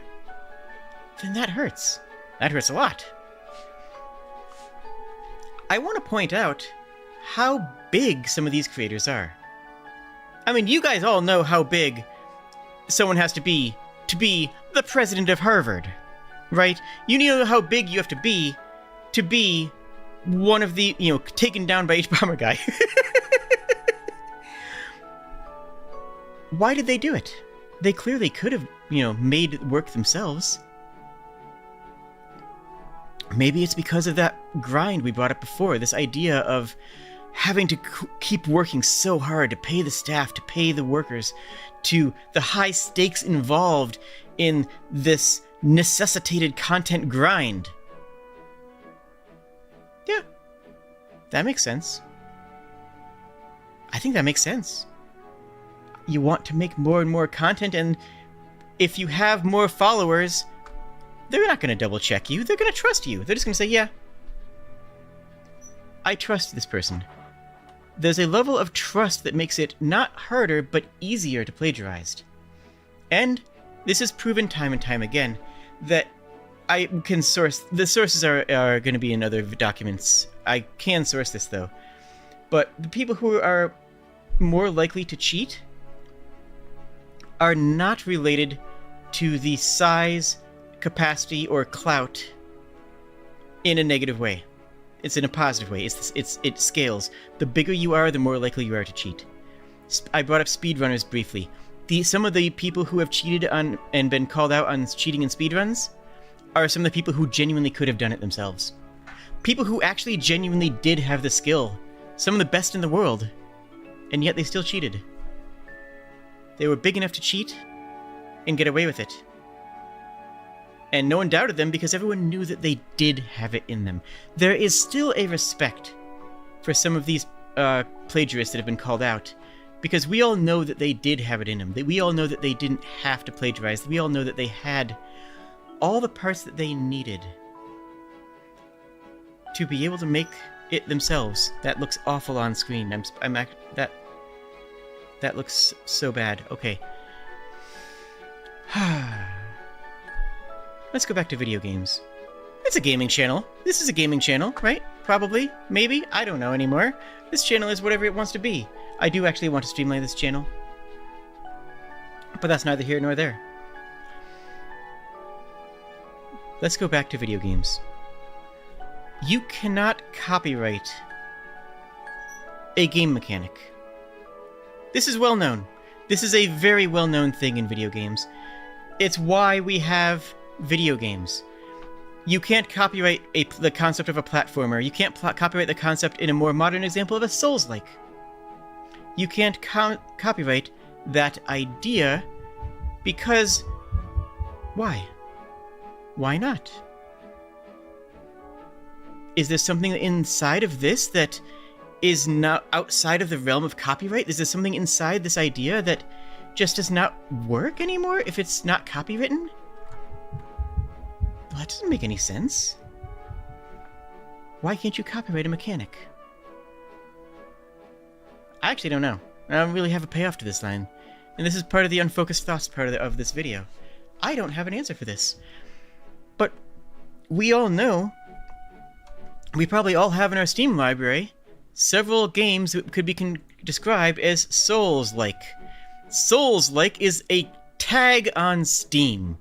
then that hurts. That hurts a lot. I want to point out how big some of these creators are. I mean, you guys all know how big someone has to be the president of Harvard, right? You know how big you have to be one of the, taken down by H-Bomber guy. Why did they do it? They clearly could have, made work themselves. Maybe it's because of that grind we brought up before, this idea of having to keep working so hard to pay the staff, to pay the workers, to the high stakes involved in this necessitated content grind. Yeah, that makes sense. I think that makes sense. You want to make more and more content, and if you have more followers, they're not going to double check you. They're going to trust you. They're just going to say, yeah, I trust this person. There's a level of trust that makes it not harder, but easier to plagiarize. And this is proven time and time again that I can source... The sources are going to be in other documents. I can source this, though. But the people who are more likely to cheat are not related to the size, capacity, or clout in a negative way. It's in a positive way. It scales. The bigger you are, the more likely you are to cheat. I brought up speedrunners briefly. Some of the people who have cheated on and been called out on cheating in speedruns are some of the people who genuinely could have done it themselves. People who actually genuinely did have the skill. Some of the best in the world. And yet they still cheated. They were big enough to cheat and get away with it. And no one doubted them because everyone knew that they did have it in them. There is still a respect for some of these plagiarists that have been called out, because we all know that they did have it in them. We all know that they didn't have to plagiarize. We all know that they had all the parts that they needed to be able to make it themselves. That looks awful on screen. That looks so bad. Okay. Let's go back to video games. It's a gaming channel. This is a gaming channel, right? Probably. Maybe. I don't know anymore. This channel is whatever it wants to be. I do actually want to streamline this channel. But that's neither here nor there. Let's go back to video games. You cannot copyright a game mechanic. This is well known. This is a very well known thing in video games. It's why we have video games. You can't copyright the concept of a platformer. You can't copyright the concept in a more modern example of a Souls-like. You can't copyright that idea because... why? Why not? Is there something inside of this that is not outside of the realm of copyright? Is there something inside this idea that just does not work anymore if it's not copywritten? Well, that doesn't make any sense. Why can't you copyright a mechanic? I actually don't know. I don't really have a payoff to this line. And this is part of the unfocused thoughts part of this video. I don't have an answer for this. But we all know, we probably all have in our Steam library, several games that could be described as Souls-like. Souls-like is a tag on Steam.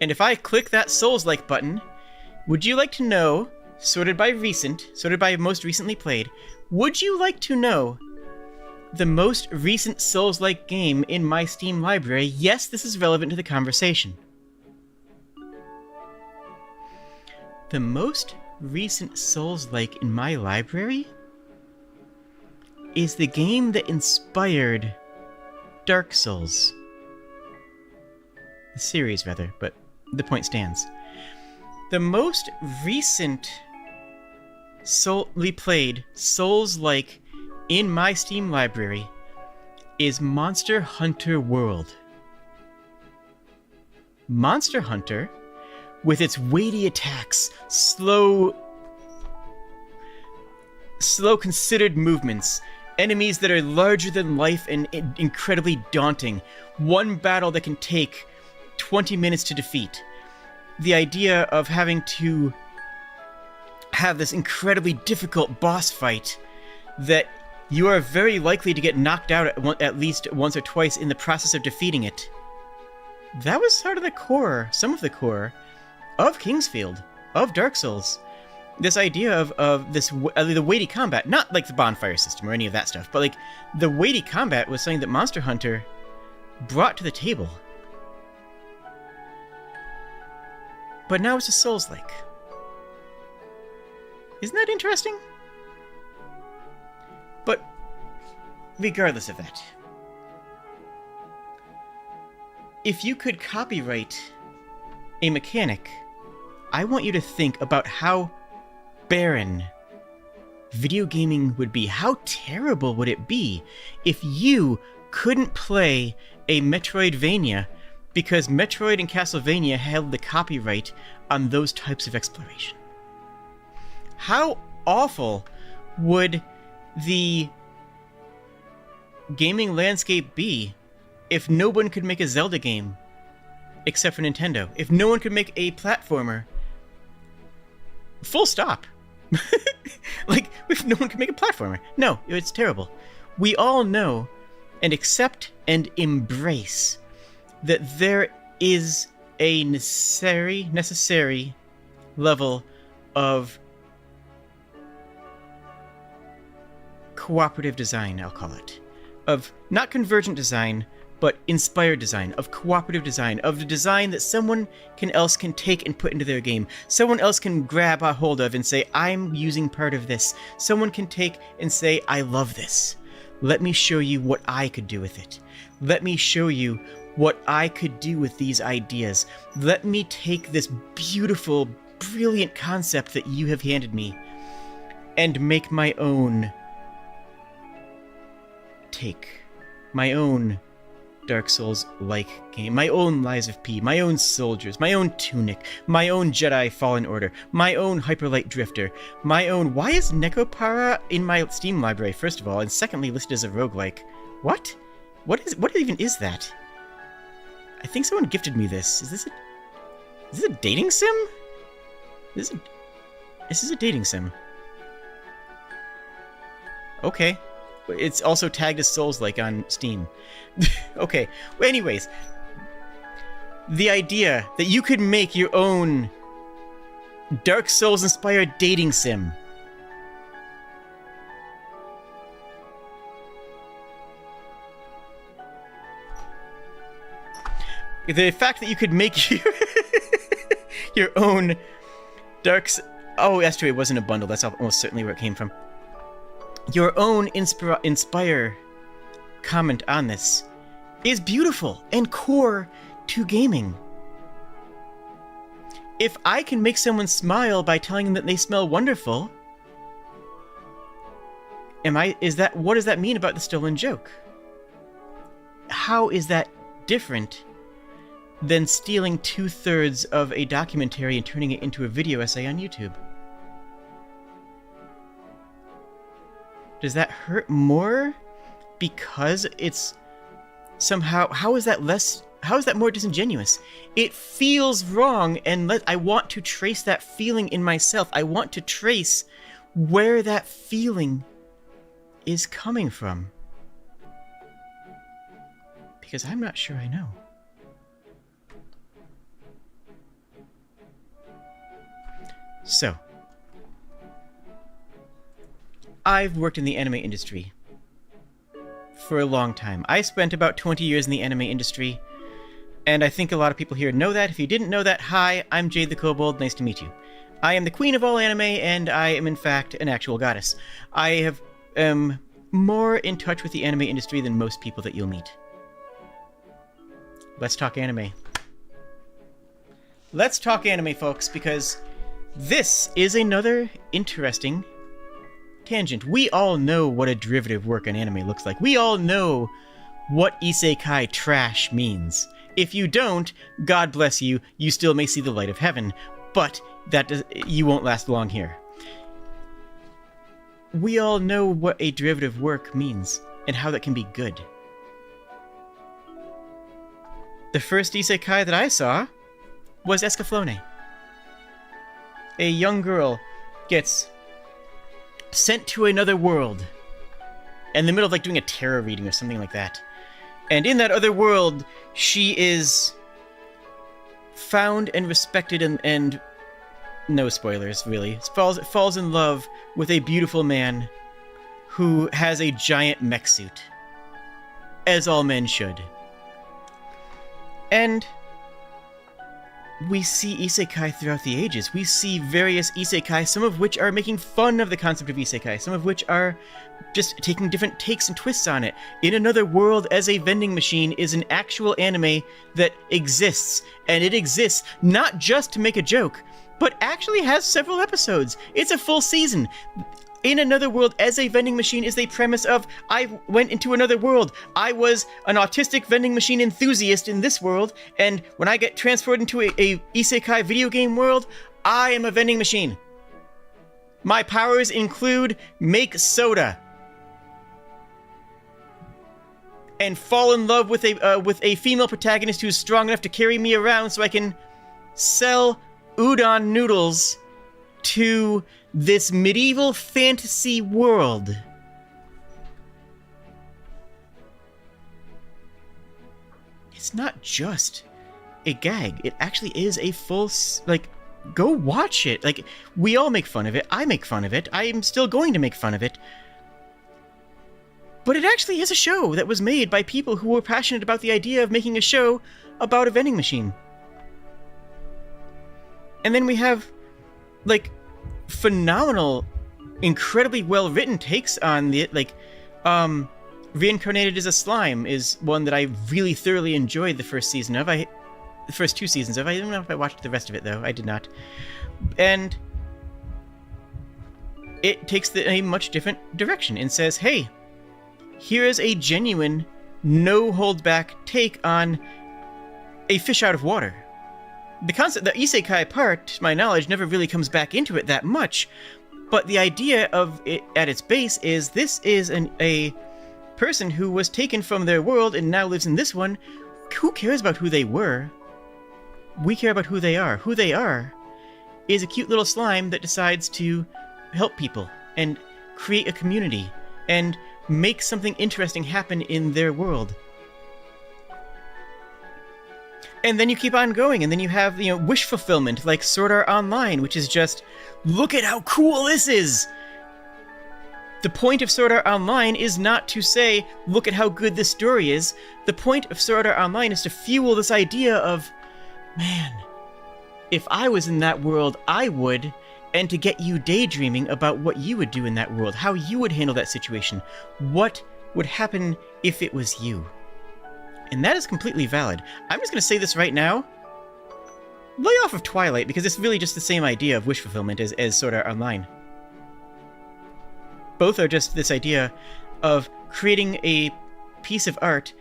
And if I click that Souls-like button, would you like to know, sorted by most recently played, would you like to know the most recent Souls-like game in my Steam library? Yes, this is relevant to the conversation. The most recent Souls-like in my library is the game that inspired Dark Souls. The series, rather, but the point stands. The most recent played Souls-like in my Steam library is Monster Hunter World. Monster Hunter, with its weighty attacks, slow considered movements, enemies that are larger than life and incredibly daunting, one battle that can take 20 minutes to defeat. The idea of having to have this incredibly difficult boss fight that you are very likely to get knocked out at least once or twice in the process of defeating it. That was sort of the core, some of the core, of Kingsfield, of Dark Souls. This idea of this, the weighty combat, not like the bonfire system or any of that stuff, but like the weighty combat was something that Monster Hunter brought to the table. But now it's a Souls-like. Isn't that interesting? But regardless of that, if you could copyright a mechanic, I want you to think about how barren video gaming would be. How terrible would it be if you couldn't play a Metroidvania because Metroid and Castlevania held the copyright on those types of exploration? How awful would the gaming landscape be if no one could make a Zelda game except for Nintendo? If no one could make a platformer, full stop. Like, if no one can make a platformer. No, it's terrible. We all know and accept and embrace that there is a necessary level of cooperative design, I'll call it. Of not convergent design, but inspired design, of cooperative design, of the design that someone else can take and put into their game. Someone else can grab a hold of and say, I'm using part of this. Someone can take and say, I love this. Let me show you what I could do with it. Let me show you what I could do with these ideas. Let me take this beautiful, brilliant concept that you have handed me and make my own take, my own Dark Souls-like game. My own Lies of P, my own soldiers, my own Tunic, my own Jedi Fallen Order, my own Hyperlight Drifter, my own... Why is Nekopara in my Steam library, first of all, and secondly listed as a roguelike? What? What even is that? I think someone gifted me this. Is this a dating sim? This is a dating sim. Okay. It's also tagged as Souls-like on Steam. Okay. Well, anyways, the idea that you could make your own Dark Souls-inspired dating sim. The fact that you could make your own Oh, that's true. It wasn't a bundle. That's almost certainly where it came from. Your own Inspire comment on this is beautiful and core to gaming. If I can make someone smile by telling them that they smell wonderful, what does that mean about the stolen joke? How is that different than stealing 2/3 of a documentary and turning it into a video essay on YouTube? Does that hurt more because it's somehow... How is that more disingenuous? It feels wrong, and I want to trace that feeling in myself. I want to trace where that feeling is coming from. Because I'm not sure I know. So, I've worked in the anime industry for a long time. I spent about 20 years in the anime industry, and I think a lot of people here know that. If you didn't know that, hi, I'm Jade the Kobold. Nice to meet you. I am the queen of all anime, and I am in fact an actual goddess. I am more in touch with the anime industry than most people that you'll meet. Let's talk anime. Let's talk anime, folks, because this is another interesting tangent. We all know what a derivative work on anime looks like. We all know what isekai trash means. If you don't, God bless you, you still may see the light of heaven, but you won't last long here. We all know what a derivative work means, and how that can be good. The first isekai that I saw was Escaflowne. A young girl gets sent to another world in the middle of doing a tarot reading or something like that. And in that other world, she is found and respected and no spoilers, really. Falls in love with a beautiful man who has a giant mech suit. As all men should. And we see isekai throughout the ages. We see various isekai, some of which are making fun of the concept of isekai, some of which are just taking different takes and twists on it. In Another World as a Vending Machine is an actual anime that exists, and it exists not just to make a joke, but actually has several episodes. It's a full season. In Another World as a Vending Machine is the premise of, I went into another world. I was an autistic vending machine enthusiast in this world, and when I get transferred into a isekai video game world, I am a vending machine. My powers include make soda. And fall in love with a female protagonist who's strong enough to carry me around so I can sell udon noodles to this medieval fantasy world. It's not just a gag. It actually is a full, go watch it. We all make fun of it. I make fun of it. I am still going to make fun of it. But it actually is a show that was made by people who were passionate about the idea of making a show about a vending machine. And then we have, phenomenal, incredibly well-written takes on the, Reincarnated as a Slime is one that I really thoroughly enjoyed the first season of. The first 2 seasons of. I don't know if I watched the rest of it, though. I did not. And it takes a much different direction and says, hey, here is a genuine no hold back take on a fish out of water. The concept, the isekai part, to my knowledge, never really comes back into it that much, but the idea of it at its base is this is a person who was taken from their world and now lives in this one. Who cares about who they were? We care about who they are. Who they are is a cute little slime that decides to help people and create a community and make something interesting happen in their world. And then you keep on going, and then you have, wish fulfillment, like Sword Art Online, which is just, look at how cool this is! The point of Sword Art Online is not to say, look at how good this story is. The point of Sword Art Online is to fuel this idea of, man, if I was in that world, I would, and to get you daydreaming about what you would do in that world, how you would handle that situation, what would happen if it was you. And that is completely valid. I'm just going to say this right now. Lay off of Twilight, because it's really just the same idea of wish fulfillment as Sword Art Online. Both are just this idea of creating a piece of art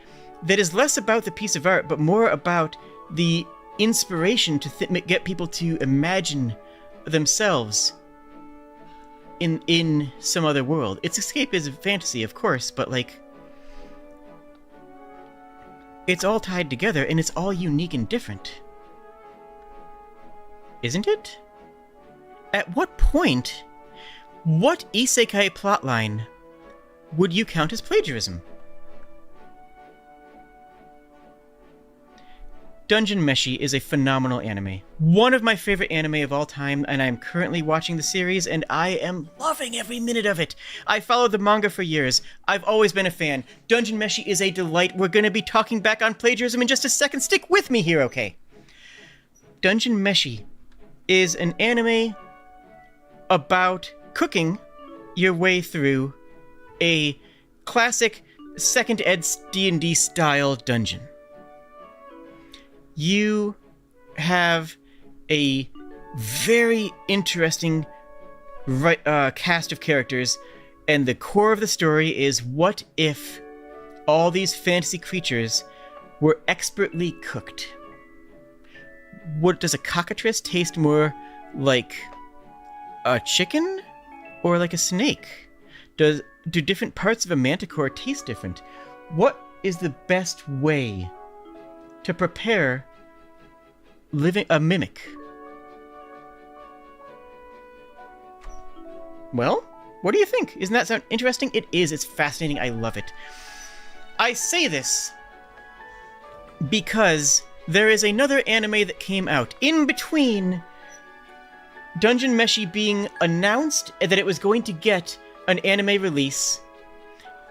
that is less about the piece of art, but more about the inspiration to get people to imagine themselves in some other world. It's escapism fantasy, of course, but it's all tied together and it's all unique and different. Isn't it? At what point, what isekai plotline would you count as plagiarism? Dungeon Meshi is a phenomenal anime. One of my favorite anime of all time, and I'm currently watching the series, and I am loving every minute of it. I followed the manga for years. I've always been a fan. Dungeon Meshi is a delight. We're going to be talking back on plagiarism in just a second. Stick with me here, okay? Dungeon Meshi is an anime about cooking your way through a classic second ed D&D style dungeon. You have a very interesting cast of characters, and the core of the story is, what if all these fantasy creatures were expertly cooked? What does a cockatrice taste more like a chicken or like a snake? Do different parts of a manticore taste different? What is the best way to prepare living a mimic? Well, what do you think? Isn't that sound interesting? It is. It's fascinating. I love it. I say this because there is another anime that came out in between Dungeon Meshi being announced that it was going to get an anime release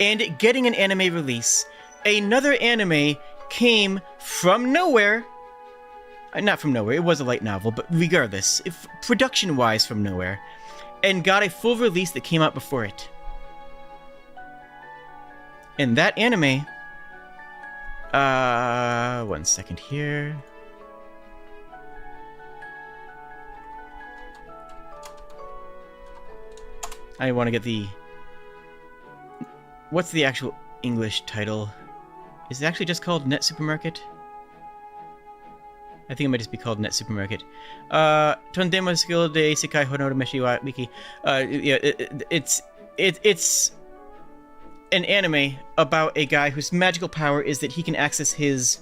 and it getting an anime release. Another anime came from nowhere. Not from nowhere, it was a light novel, but regardless, production-wise from nowhere, and got a full release that came out before it. And that anime... one second here. I want to get the... What's the actual English title? Is it actually just called Net Supermarket? I think it might just be called Net Supermarket. Tondemo skill de Sekai Honoro Meshi wa Wiki. It's an anime about a guy whose magical power is that he can access his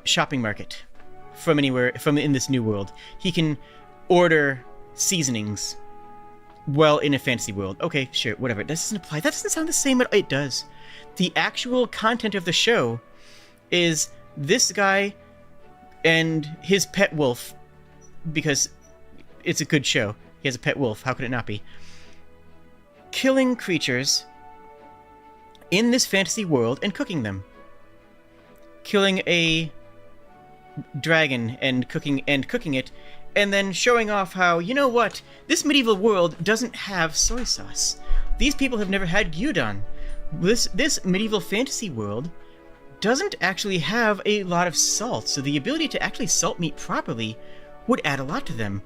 shopping market from anywhere, from in this new world. He can order seasonings well in a fantasy world. Okay, sure, whatever. That doesn't apply. That doesn't sound the same, but it does. The actual content of the show is this guy and his pet wolf, because it's a good show. He has a pet wolf. How could it not be? Killing creatures in this fantasy world and cooking them. Killing a dragon and cooking it, and then showing off how, you know what, this medieval world doesn't have soy sauce. These people have never had gyudon. This medieval fantasy world doesn't actually have a lot of salt, so the ability to actually salt meat properly would add a lot to them.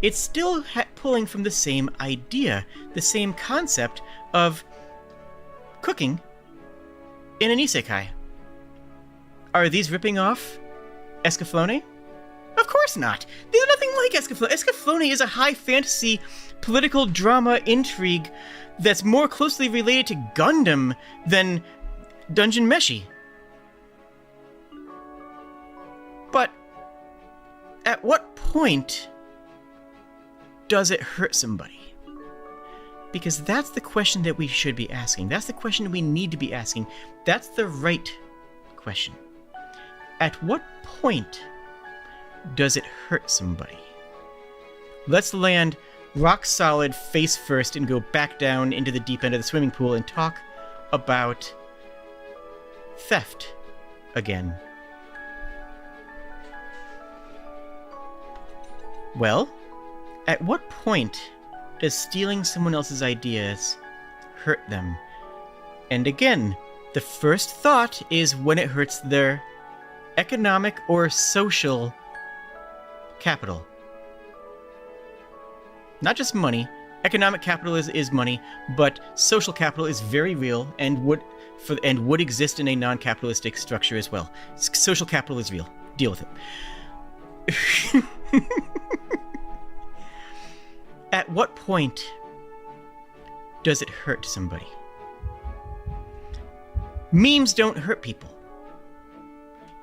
It's still pulling from the same idea, the same concept of cooking in an isekai. Are these ripping off Escaflowne? Of course not. They're nothing like Escaflowne. Escaflowne is a high fantasy political drama intrigue that's more closely related to Gundam than Dungeon Meshi. But at what point does it hurt somebody? Because that's the question that we should be asking. That's the question we need to be asking. That's the right question. At what point does it hurt somebody? Let's land rock solid face first and go back down into the deep end of the swimming pool and talk about theft again. Well, at what point does stealing someone else's ideas hurt them? And again, the first thought is when it hurts their economic or social capital. Not just money. Economic capital is money, but social capital is very real and would exist in a non-capitalistic structure as well. Social capital is real. Deal with it. At what point does it hurt somebody? Memes don't hurt people.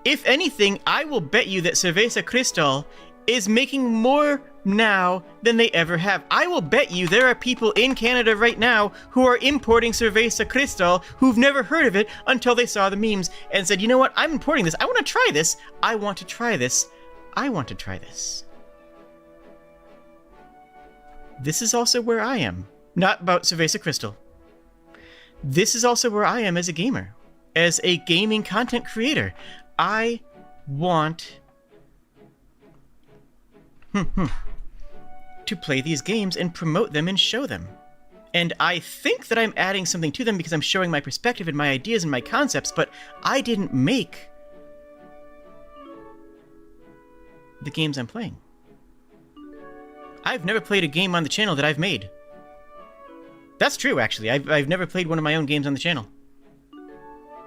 If anything, I will bet you that Cerveza Cristal is making more now than they ever have. I will bet you there are people in Canada right now who are importing Cerveza Cristal who've never heard of it until they saw the memes and said, you know what, I'm importing this. I want to try this. I want to try this. I want to try this. This is also where I am. Not about Cerveza Cristal. This is also where I am as a gamer. As a gaming content creator. I want to play these games and promote them and show them. And I think that I'm adding something to them because I'm showing my perspective and my ideas and my concepts, but I didn't make the games I'm playing. I've never played a game on the channel that I've made. That's true, actually. I've never played one of my own games on the channel.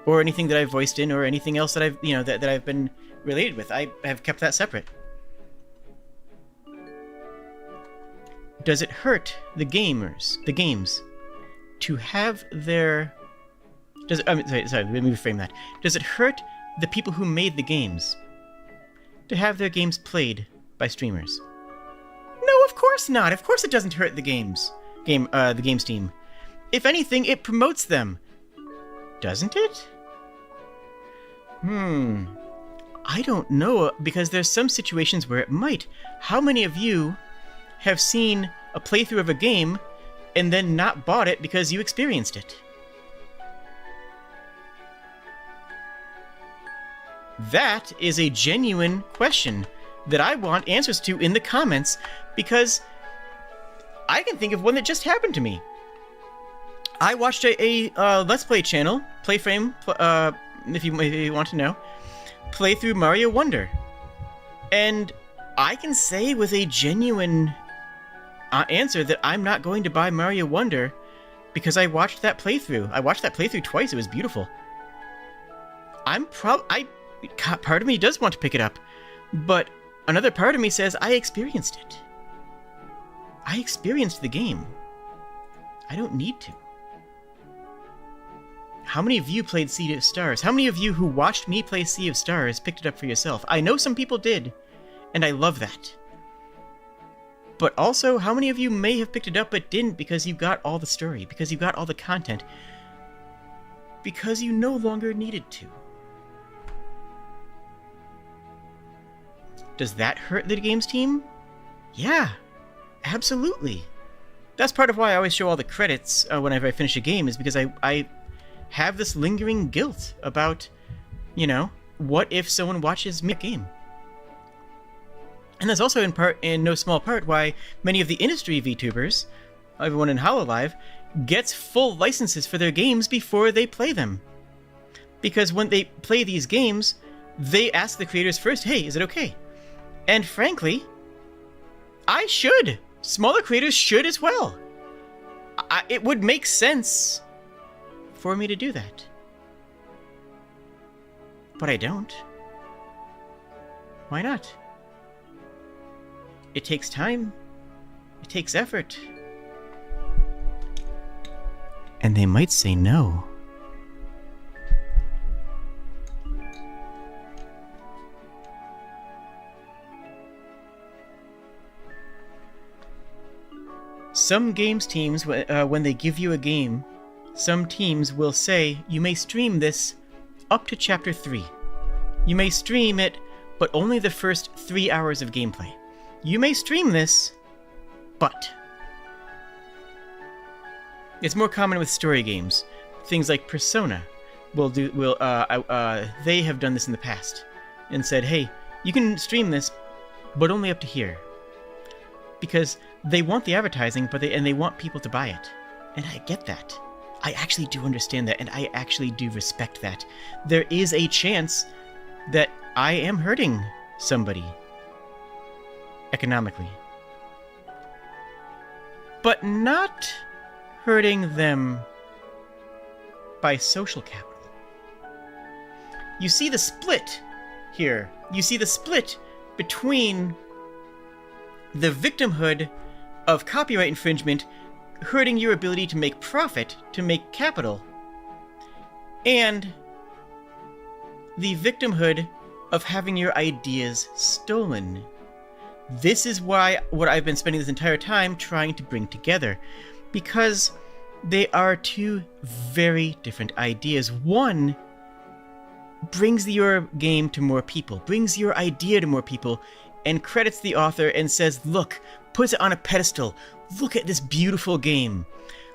Or anything that I've voiced in, or anything else that I've, that I've been related with. I have kept that separate. Does it hurt the games, to have their... Sorry, let me reframe that. Does it hurt the people who made the games to have their games played by streamers? No, of course not. Of course it doesn't hurt the games team. If anything, it promotes them. Doesn't it? I don't know, because there's some situations where it might. How many of you have seen a playthrough of a game and then not bought it because you experienced it? That is a genuine question that I want answers to in the comments, because I can think of one that just happened to me. I watched a Let's Play channel, Playframe, if you want to know, play through Mario Wonder. And I can say with a genuine answer that I'm not going to buy Mario Wonder because I watched that playthrough. I watched that playthrough twice. It was beautiful. Part of me does want to pick it up, but another part of me says I experienced it. I experienced the game. I don't need to. How many of you played Sea of Stars? How many of you who watched me play Sea of Stars picked it up for yourself? I know some people did, and I love that. But also, how many of you may have picked it up but didn't because you got all the story, because you got all the content, because you no longer needed to? Does that hurt the games team? Yeah, absolutely. That's part of why I always show all the credits whenever I finish a game, is because I have this lingering guilt about, what if someone watches me a game? And that's also in no small part, why many of the industry VTubers, everyone in HoloLive, gets full licenses for their games before they play them. Because when they play these games, they ask the creators first, hey, is it okay? And frankly, I should. Smaller creators should as well. It would make sense for me to do that. But I don't. Why not? It takes time. It takes effort. And they might say no. Some games teams, when they give you a game, some teams will say, you may stream this up to Chapter 3. You may stream it, but only the first 3 hours of gameplay. You may stream this, but... It's more common with story games. Things like Persona they have done this in the past and said, hey, you can stream this, but only up to here. Because they want the advertising, but they want people to buy it. And I get that. I actually do understand that, and I actually do respect that. There is a chance that I am hurting somebody economically. But not hurting them by social capital. You see the split here. You see the split between the victimhood of copyright infringement hurting your ability to make profit, to make capital, and the victimhood of having your ideas stolen. This is what I've been spending this entire time trying to bring together, because they are two very different ideas. One brings your game to more people, brings your idea to more people, and credits the author and says, look, puts it on a pedestal. Look at this beautiful game.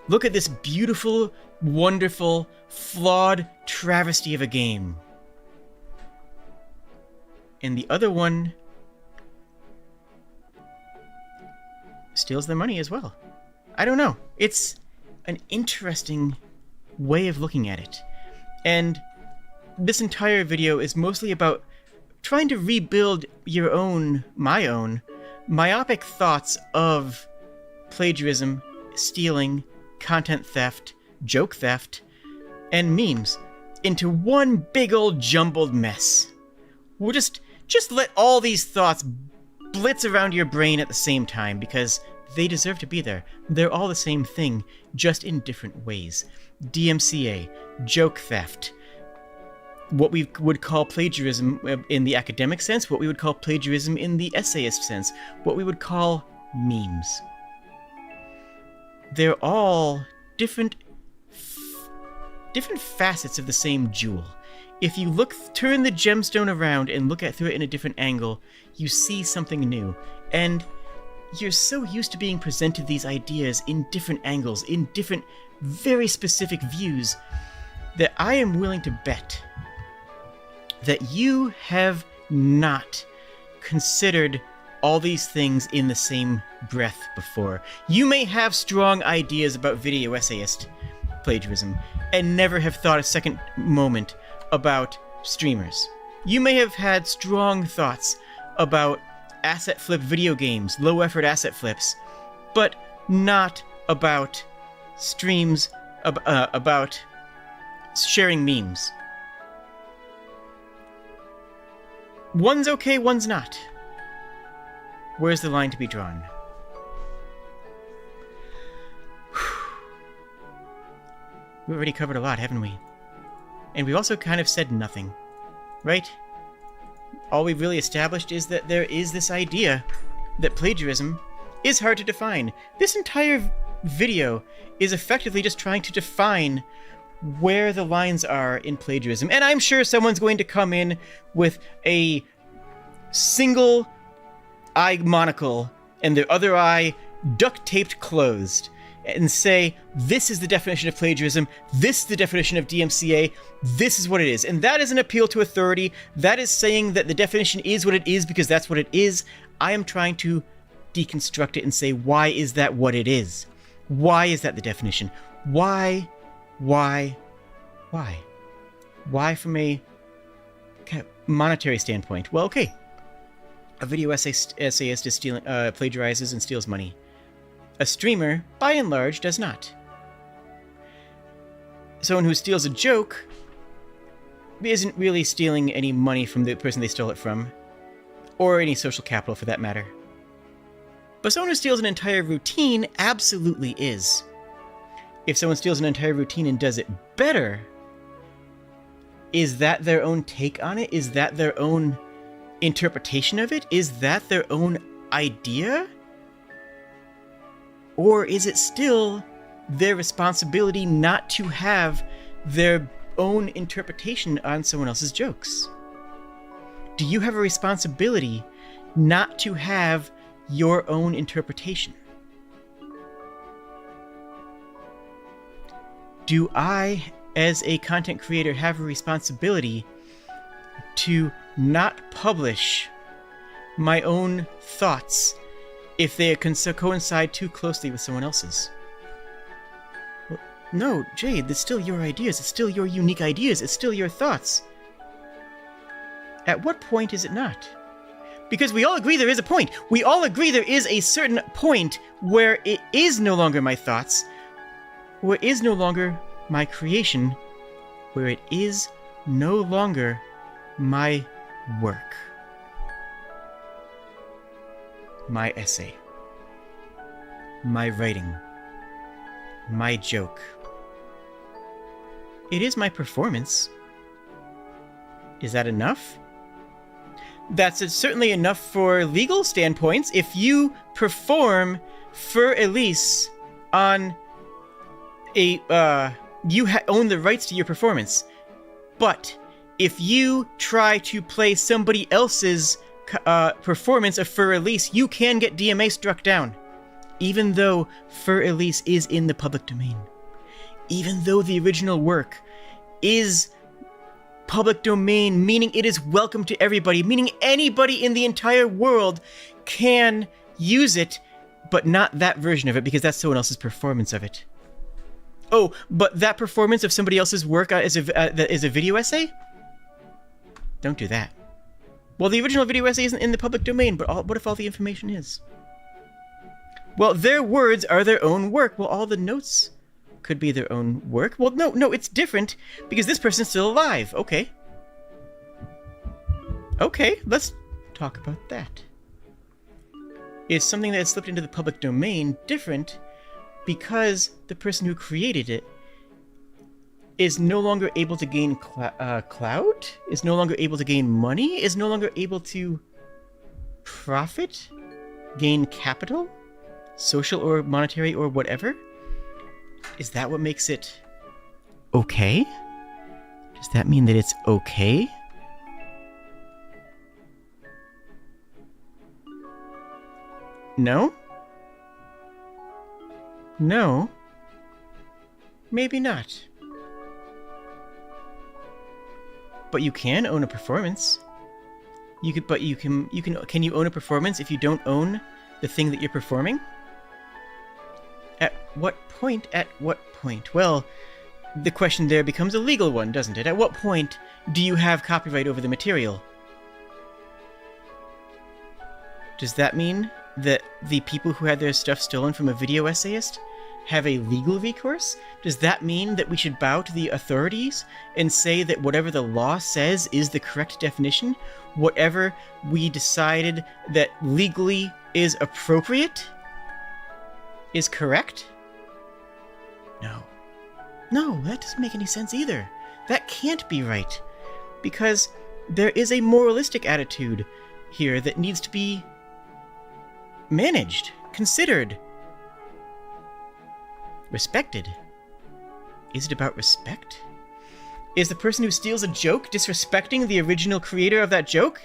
Look at this beautiful, wonderful, flawed travesty of a game. And the other one steals the money as well. I don't know. It's an interesting way of looking at it. And this entire video is mostly about trying to rebuild my own, myopic thoughts of plagiarism, stealing, content theft, joke theft, and memes into one big old jumbled mess. We'll just let all these thoughts blitz around your brain at the same time, because they deserve to be there. They're all the same thing, just in different ways. DMCA, joke theft, what we would call plagiarism in the academic sense, what we would call plagiarism in the essayist sense, what we would call memes. They're all different facets of the same jewel. If you turn the gemstone around and look through it in a different angle, you see something new. And you're so used to being presented these ideas in different angles, in different, very specific views, that I am willing to bet that you have not considered all these things in the same breath before. You may have strong ideas about video essayist plagiarism and never have thought a second moment about streamers. You may have had strong thoughts about asset flip video games, low effort asset flips, but not about streams, about sharing memes. One's okay, one's not. Where's the line to be drawn? We've already covered a lot, haven't we? And we've also kind of said nothing, right? All we've really established is that there is this idea that plagiarism is hard to define. This entire video is effectively just trying to define where the lines are in plagiarism. And I'm sure someone's going to come in with a single eye monocle and the other eye duct taped closed and say, this is the definition of plagiarism, this is the definition of DMCA, this is what it is. And that is an appeal to authority. That is saying that the definition is what it is because that's what it is. I am trying to deconstruct it and say, why is that what it is? Why is that the definition? Why from a monetary standpoint? Well, okay. A video essayist is plagiarizes and steals money. A streamer, by and large, does not. Someone who steals a joke isn't really stealing any money from the person they stole it from, or any social capital for that matter. But someone who steals an entire routine absolutely is. If someone steals an entire routine and does it better, is that their own take on it? Is that their own interpretation of it? Is that their own idea? Or is it still their responsibility not to have their own interpretation on someone else's jokes? Do you have a responsibility not to have your own interpretation? Do I, as a content creator, have a responsibility to not publish my own thoughts if they coincide too closely with someone else's? Well, no, Jade, it's still your ideas. It's still your unique ideas. It's still your thoughts. At what point is it not? Because we all agree there is a point. We all agree there is a certain point where it is no longer my thoughts, where it is no longer my creation, where it is no longer my work. My essay. My writing. My joke. It is my performance. Is that enough? That's certainly enough for legal standpoints. If you perform for Elise on a, you own the rights to your performance. But if you try to play somebody else's performance of Fur Elise, you can get DMA struck down. Even though Fur Elise is in the public domain. Even though the original work is public domain, meaning it is welcome to everybody, meaning anybody in the entire world can use it, but not that version of it, because that's someone else's performance of it. Oh, but that performance of somebody else's work is a video essay? Don't do that. Well, the original video essay isn't in the public domain, but what if all the information is? Well, their words are their own work. Well, all the notes could be their own work. Well, no, it's different because this person's still alive. Okay, let's talk about that. Is something that has slipped into the public domain different because the person who created it is no longer able to gain clout, is no longer able to gain money, is no longer able to profit, gain capital, social or monetary or whatever? Is that what makes it okay? Does that mean that it's okay? No? No? Maybe not. But you can own a performance. Can you own a performance if you don't own the thing that you're performing? At what point? Well, the question there becomes a legal one, doesn't it? At what point do you have copyright over the material? Does that mean that the people who had their stuff stolen from a video essayist have a legal recourse? Does that mean that we should bow to the authorities and say that whatever the law says is the correct definition? Whatever we decided that legally is appropriate is correct? No, that doesn't make any sense either. That can't be right. Because there is a moralistic attitude here that needs to be managed, considered, respected. Is it about respect? Is the person who steals a joke disrespecting the original creator of that joke?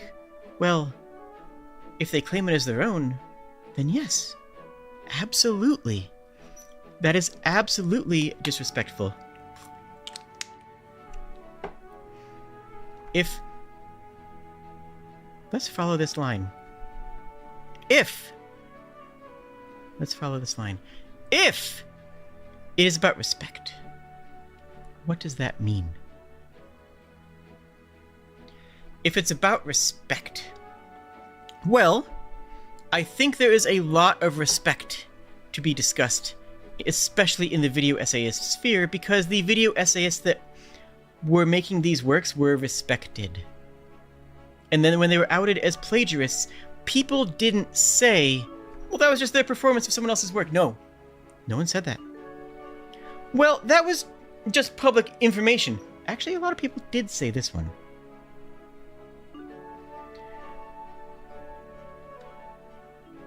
Well, if they claim it as their own, then yes, absolutely. That is absolutely disrespectful. Let's follow this line. Let's follow this line. If it is about respect, what does that mean? If it's about respect, well, I think there is a lot of respect to be discussed, especially in the video essayist sphere, because the video essayists that were making these works were respected. And then when they were outed as plagiarists, people didn't say, well, that was just their performance of someone else's work. No. No one said that. Well, that was just public information. Actually, a lot of people did say this one.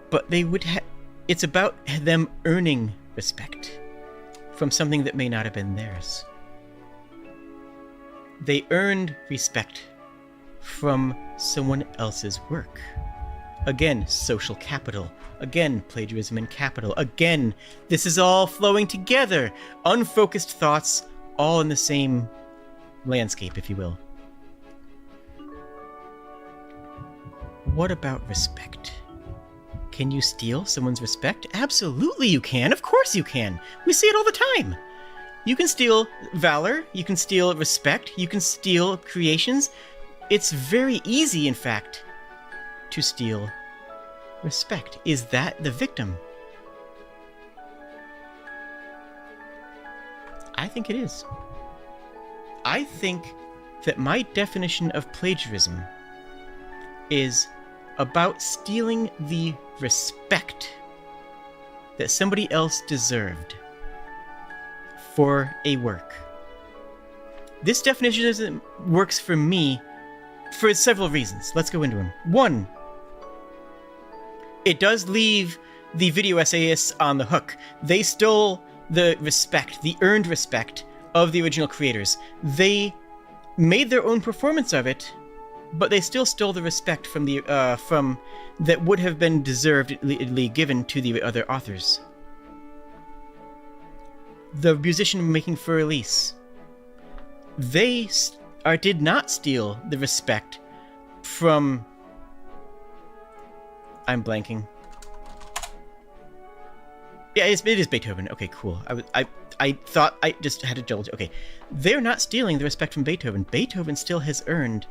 But they would it's about them earning respect from something that may not have been theirs. They earned respect from someone else's work. Again, social capital. Again, plagiarism and capital. Again, this is all flowing together. Unfocused thoughts, all in the same landscape, if you will. What about respect? Can you steal someone's respect? Absolutely you can. Of course you can. We see it all the time. You can steal valor. You can steal respect. You can steal creations. It's very easy, in fact, to steal respect. Is that the victim? I think it is. I think that my definition of plagiarism is about stealing the respect that somebody else deserved for a work. This definition works for me for several reasons. Let's go into them. One, it does leave the video essayists on the hook. They stole the respect, the earned respect of the original creators. They made their own performance of it, but they still stole the respect from the that would have been deservedly given to the other authors. The musician making for release, they did not steal the respect from. I'm blanking. Yeah, it is Beethoven. Okay, cool. I thought I just had to judge. Okay, they're not stealing the respect from Beethoven. Beethoven still has earned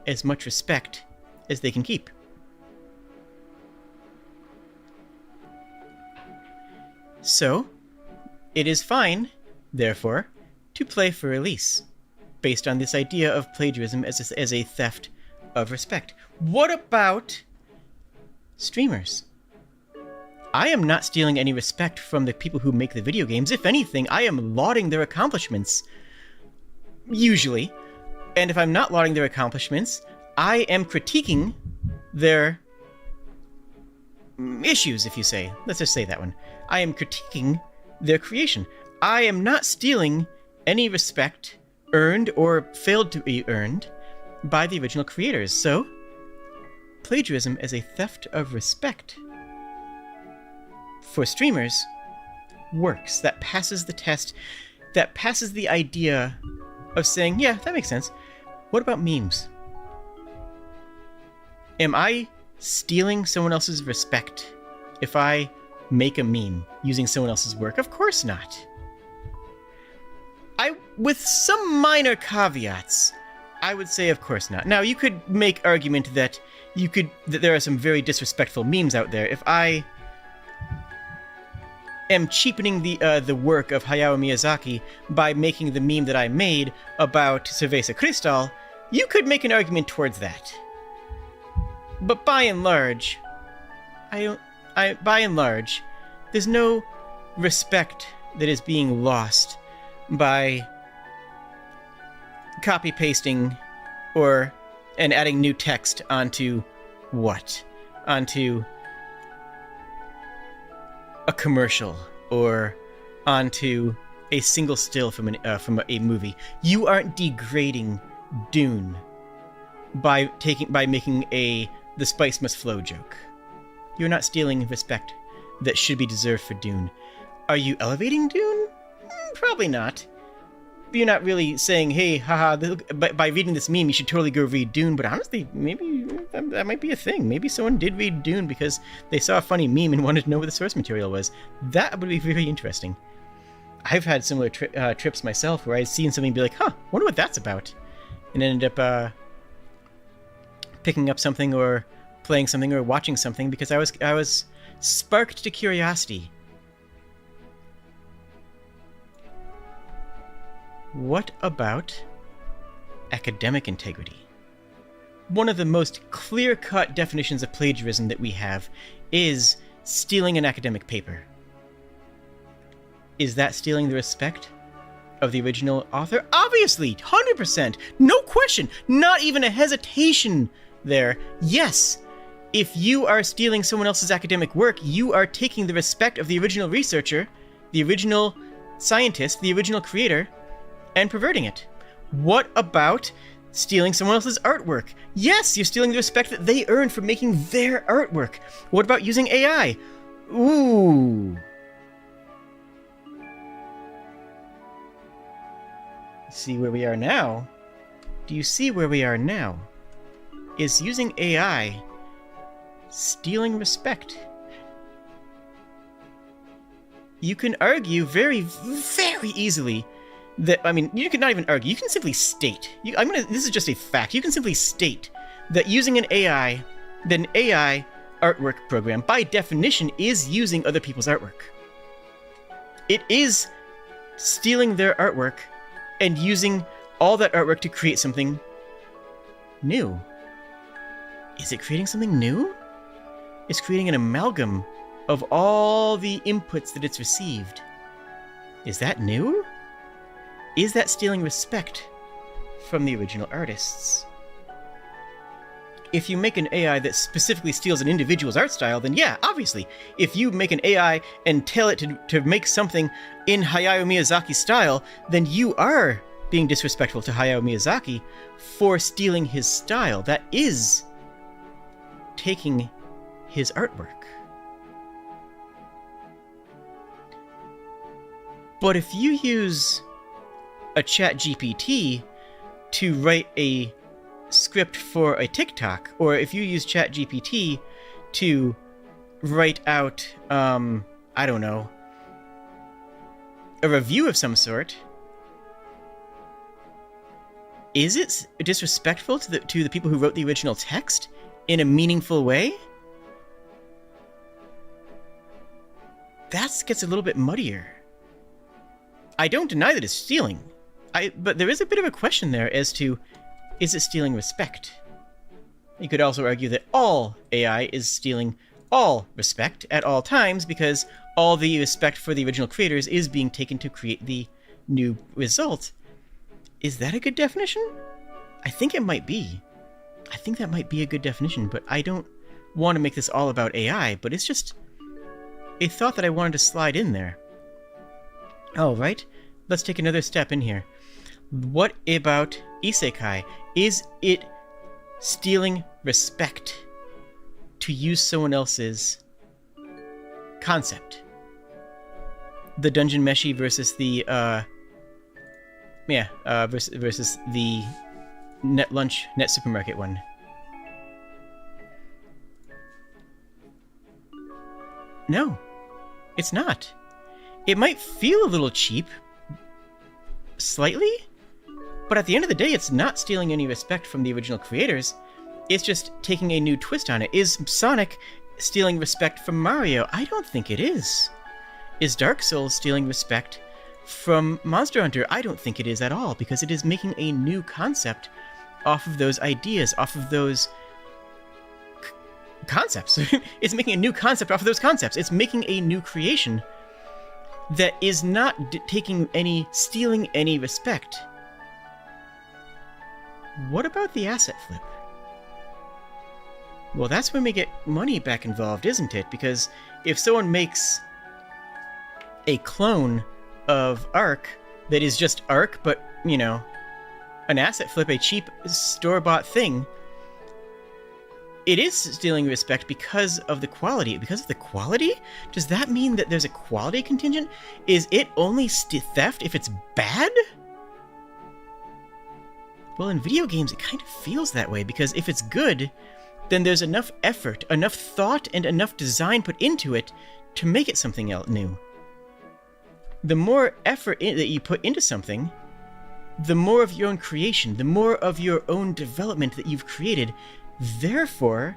as much respect as they can keep. So, it is fine, therefore, to play for release, based on this idea of plagiarism as a theft of respect. What about streamers? I am not stealing any respect from the people who make the video games. If anything, I am lauding their accomplishments. Usually. And if I'm not lauding their accomplishments, I am critiquing their issues, if you say. Let's just say that one. I am critiquing their creation. I am not stealing any respect earned or failed to be earned by the original creators. So, plagiarism is a theft of respect for streamers works. That passes the test. That passes the idea of saying, yeah, that makes sense. What about memes? Am I stealing someone else's respect if I make a meme using someone else's work? Of course not. With some minor caveats, I would say of course not. Now, you could make argument that there are some very disrespectful memes out there. If I am cheapening the work of Hayao Miyazaki by making the meme that I made about Cerveza Cristal, you could make an argument towards that. But by and large, there's no respect that is being lost by copy-pasting and adding new text onto what? Onto a commercial or onto a single still from a movie. You aren't degrading Dune by making the spice must flow joke. You're not stealing respect that should be deserved for Dune. Are you elevating Dune? Probably not. You're not really saying, hey, haha, by reading this meme, you should totally go read Dune. But honestly, maybe that might be a thing. Maybe someone did read Dune because they saw a funny meme and wanted to know what the source material was. That would be very interesting. I've had similar trips myself where I've seen something and be like, wonder what that's about. And ended up picking up something or playing something or watching something because I was sparked to curiosity. What about academic integrity. One of the most clear-cut definitions of plagiarism that we have is stealing an academic paper. Is that stealing the respect of the original author? Obviously, 100%, no question, not even a hesitation there. Yes, if you are stealing someone else's academic work, you are taking the respect of the original researcher, the original scientist, the original creator, and perverting it. What about stealing someone else's artwork? Yes, you're stealing the respect that they earned from making their artwork. What about using AI? Ooh. See where we are now? Do you see where we are now? Is using AI stealing respect? You can argue very, very easily that, I mean, you can not even argue, you can simply state, this is just a fact, you can simply state that using an AI, that an AI artwork program, by definition, is using other people's artwork. It is stealing their artwork and using all that artwork to create something new. Is it creating something new? It's creating an amalgam of all the inputs that it's received. Is that new? Is that stealing respect from the original artists? If you make an AI that specifically steals an individual's art style, then yeah, obviously. If you make an AI and tell it to make something in Hayao Miyazaki's style, then you are being disrespectful to Hayao Miyazaki for stealing his style. That is taking his artwork. But if you use a ChatGPT to write a script for a TikTok, or if you use ChatGPT to write out, I don't know, a review of some sort, is it disrespectful to the people who wrote the original text in a meaningful way? That gets a little bit muddier. I don't deny that it's stealing, but there is a bit of a question there as to, is it stealing respect? You could also argue that all AI is stealing all respect at all times, because all the respect for the original creators is being taken to create the new result. Is that a good definition? I think it might be. I think that might be a good definition, but I don't want to make this all about AI, but it's just a thought that I wanted to slide in there. All right, let's take another step in here. What about isekai? Is it stealing respect to use someone else's concept? The Dungeon Meshi versus the versus the Net Supermarket one. No, it's not. It might feel a little cheap, slightly, but at the end of the day, it's not stealing any respect from the original creators. It's just taking a new twist on it. Is Sonic stealing respect from Mario? I don't think it is. Is Dark Souls stealing respect from Monster Hunter? I don't think it is at all, because it is making a new concept off of those ideas, off of those concepts. It's making a new concept off of those concepts. It's making a new creation that is not stealing any respect. What about the asset flip? Well, that's when we get money back involved, isn't it? Because if someone makes a clone of Ark that is just Ark, but, you know, an asset flip, a cheap store-bought thing, it is stealing respect because of the quality. Because of the quality? Does that mean that there's a quality contingent? Is it only theft if it's bad? Well, in video games, it kind of feels that way, because if it's good, then there's enough effort, enough thought, and enough design put into it to make it something else new. The more effort that you put into something, the more of your own creation, the more of your own development that you've created. Therefore,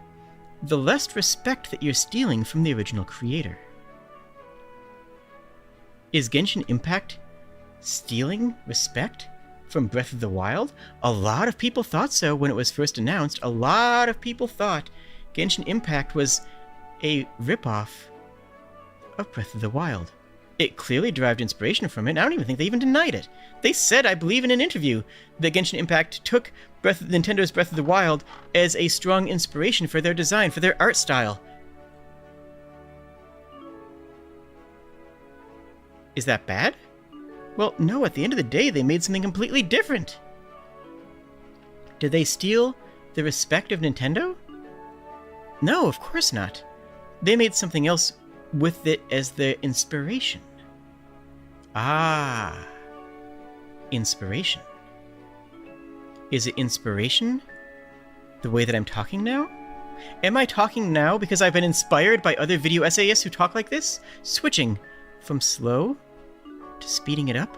the less respect that you're stealing from the original creator. Is Genshin Impact stealing respect from Breath of the Wild? A lot of people thought so when it was first announced. A lot of people thought Genshin Impact was a ripoff of Breath of the Wild. It clearly derived inspiration from it, and I don't even think they even denied it. They said, I believe in an interview, that Genshin Impact took Nintendo's Breath of the Wild as a strong inspiration for their design, for their art style. Is that bad? Well, no, at the end of the day, they made something completely different. Did they steal the respect of Nintendo? No, of course not. They made something else with it as their inspiration. Ah. Inspiration. Is it inspiration? The way that I'm talking now? Am I talking now because I've been inspired by other video essayists who talk like this? Switching from slow to speeding it up?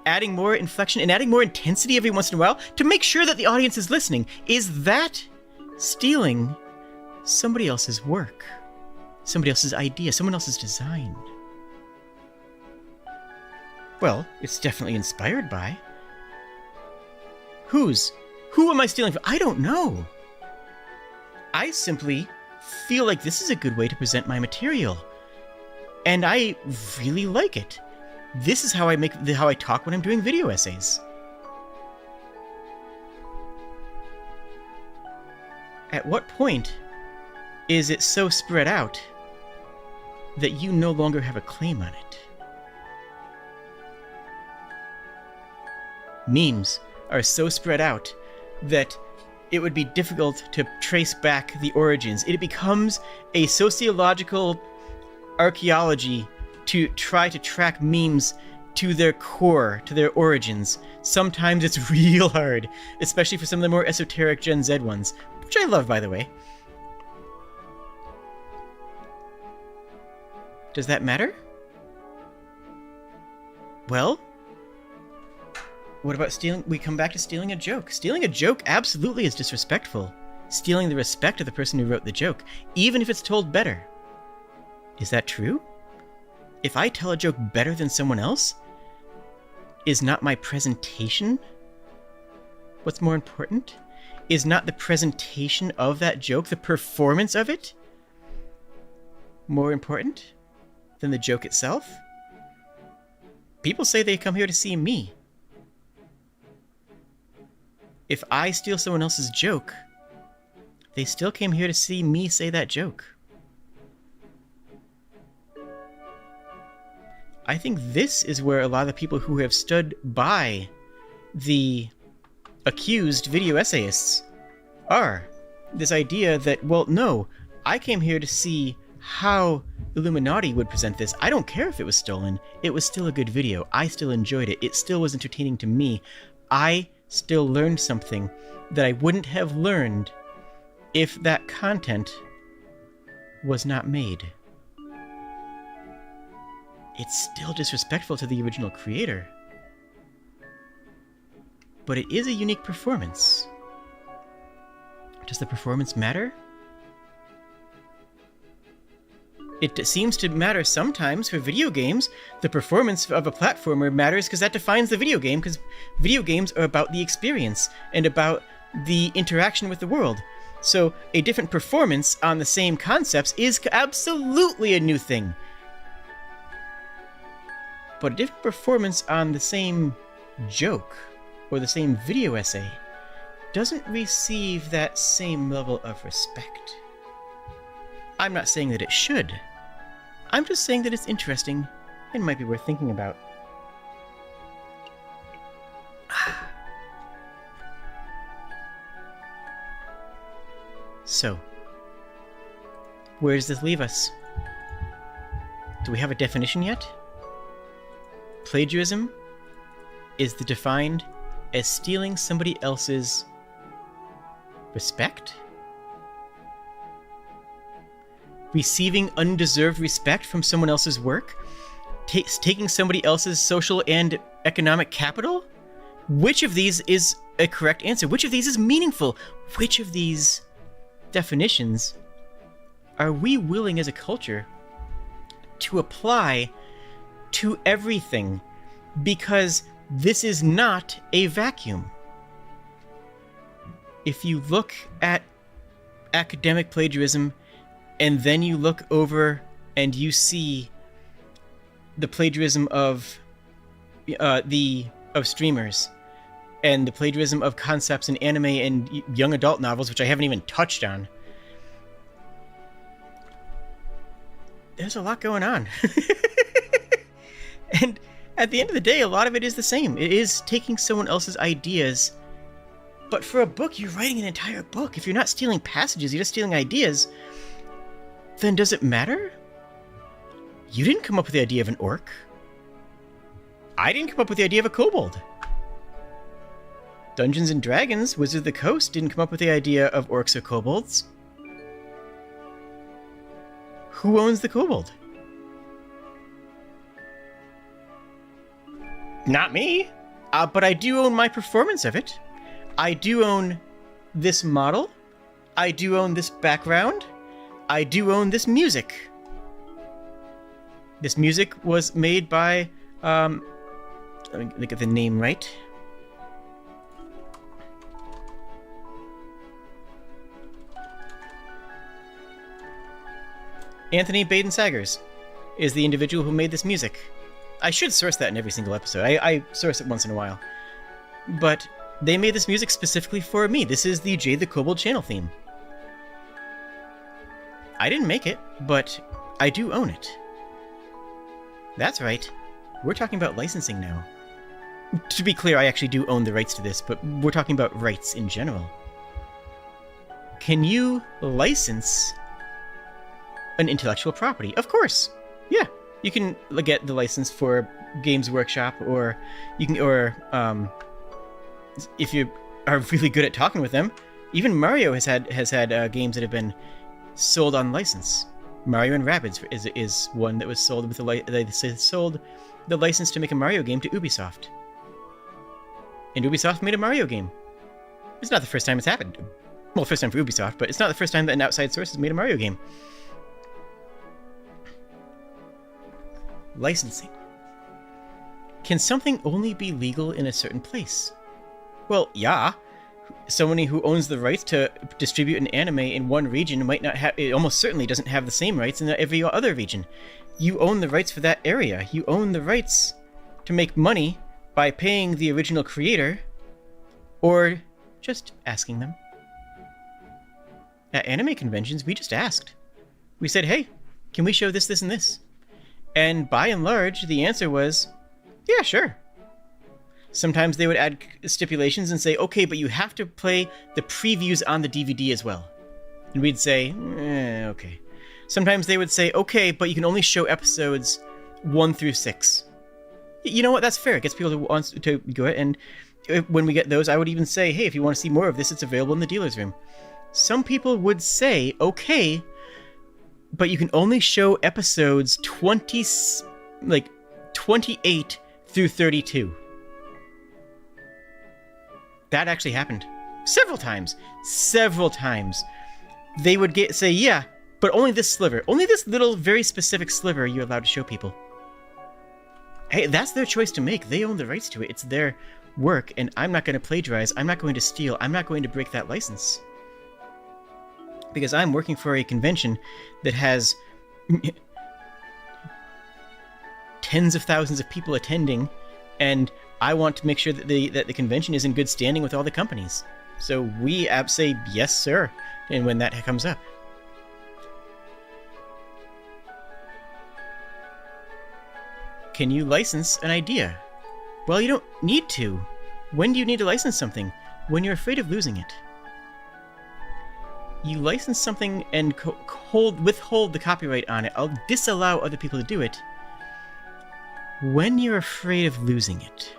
Adding more inflection and adding more intensity every once in a while to make sure that the audience is listening. Is that stealing somebody else's work? Somebody else's idea, someone else's design? Well, it's definitely inspired by. Who am I stealing from? I don't know. I simply feel like this is a good way to present my material. And I really like it. This is how I talk when I'm doing video essays. At what point is it so spread out that you no longer have a claim on it? Memes are so spread out that it would be difficult to trace back the origins. It becomes a sociological archaeology to try to track memes to their core, to their origins. Sometimes it's real hard, especially for some of the more esoteric Gen Z ones, which I love, by the way. Does that matter? Well, what about stealing? We come back to stealing a joke. Stealing a joke absolutely is disrespectful. Stealing the respect of the person who wrote the joke, even if it's told better. Is that true? If I tell a joke better than someone else, is not my presentation what's more important? Is not the presentation of that joke, the performance of it, more important than the joke itself? People say they come here to see me. If I steal someone else's joke, they still came here to see me say that joke. I think this is where a lot of the people who have stood by the accused video essayists are. This idea that, well, no, I came here to see how Illuminati would present this. I don't care if it was stolen. It was still a good video. I still enjoyed it. It still was entertaining to me. I still learned something that I wouldn't have learned if that content was not made. It's still disrespectful to the original creator. But it is a unique performance. Does the performance matter? It seems to matter sometimes for video games. The performance of a platformer matters because that defines the video game, because video games are about the experience and about the interaction with the world. So a different performance on the same concepts is absolutely a new thing. But a different performance on the same joke or the same video essay doesn't receive that same level of respect. I'm not saying that it should. I'm just saying that it's interesting and might be worth thinking about. So, where does this leave us? Do we have a definition yet? Plagiarism is defined as stealing somebody else's respect? Receiving undeserved respect from someone else's work? Taking somebody else's social and economic capital? Which of these is a correct answer? Which of these is meaningful? Which of these definitions are we willing as a culture to apply to everything? Because This is not a vacuum. If you look at academic plagiarism and then you look over and you see the plagiarism of streamers and the plagiarism of concepts in anime and young adult novels, which I haven't even touched on, there's a lot going on. And at the end of the day, a lot of it is the same. It is taking someone else's ideas. But for a book, you're writing an entire book. If you're not stealing passages, you're just stealing ideas, then does it matter? You didn't come up with the idea of an orc. I didn't come up with the idea of a kobold. Dungeons & Dragons, Wizards of the Coast didn't come up with the idea of orcs or kobolds. Who owns the kobold? Not me. But I do own my performance of it. I do own this model. I do own this background. I do own this music. This music was made by, let me get the name right. Anthony Baden-Saggers is the individual who made this music. I should source that in every single episode. I source it once in a while. But they made this music specifically for me. This is the Jade the Kobold channel theme. I didn't make it, but I do own it. That's right. We're talking about licensing now. To be clear, I actually do own the rights to this, but we're talking about rights in general. Can you license an intellectual property? Of course. Yeah. You can get the license for Games Workshop, or you can, if you are really good at talking with them, even Mario has had games that have been sold on license. Mario and Rabbids is one that was sold with they sold the license to make a Mario game to Ubisoft, and Ubisoft made a Mario game. It's not the first time it's happened. Well, first time for Ubisoft, but it's not the first time that an outside source has made a Mario game. Licensing. Can something only be legal in a certain place? Well, yeah. Somebody who owns the rights to distribute an anime in one region might not have, it almost certainly doesn't have the same rights in every other region. You own the rights for that area. You own the rights to make money by paying the original creator, or just asking them. At anime conventions, we just asked. We said, hey, can we show this, this, and this? And by and large, the answer was, yeah, sure. Sometimes they would add stipulations and say, okay, but you have to play the previews on the DVD as well. And we'd say, okay. Sometimes they would say, okay, but you can only show episodes 1 through 6. You know what? That's fair. It gets people to want to go ahead. And when we get those, I would even say, hey, if you want to see more of this, it's available in the dealer's room. Some people would say, okay, but you can only show episodes 28 through 32. That actually happened. Several times. They would say, yeah, but only this sliver. Only this little, very specific sliver you're allowed to show people. Hey, that's their choice to make. They own the rights to it. It's their work, and I'm not going to plagiarize. I'm not going to steal. I'm not going to break that license. Because I'm working for a convention that has tens of thousands of people attending, and I want to make sure that the convention is in good standing with all the companies. So we say yes, sir, and when that comes up. Can you license an idea? Well, you don't need to. When do you need to license something? When you're afraid of losing it. You license something and withhold the copyright on it. I'll disallow other people to do it when you're afraid of losing it.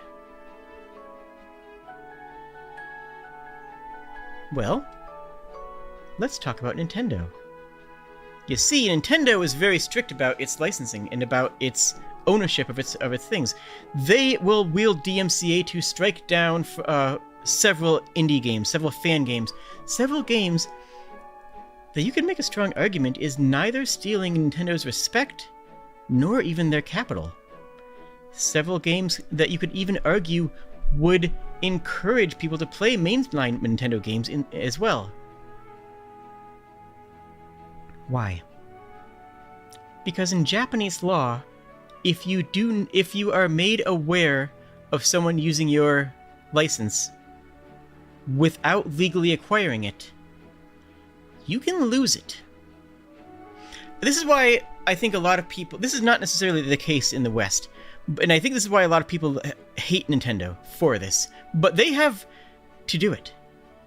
Well, let's talk about Nintendo. You see, Nintendo is very strict about its licensing and about its ownership of its things. They will wield DMCA to strike down several indie games, several fan games, several games that you can make a strong argument is neither stealing Nintendo's respect nor even their capital. several games that you could even argue would encourage people to play mainline Nintendo games as well. Why? Because in Japanese law, if you are made aware of someone using your license without legally acquiring it, you can lose it. This is why I think a lot of people... This is not necessarily the case in the West, and I think this is why a lot of people hate Nintendo for this, but they have to do it.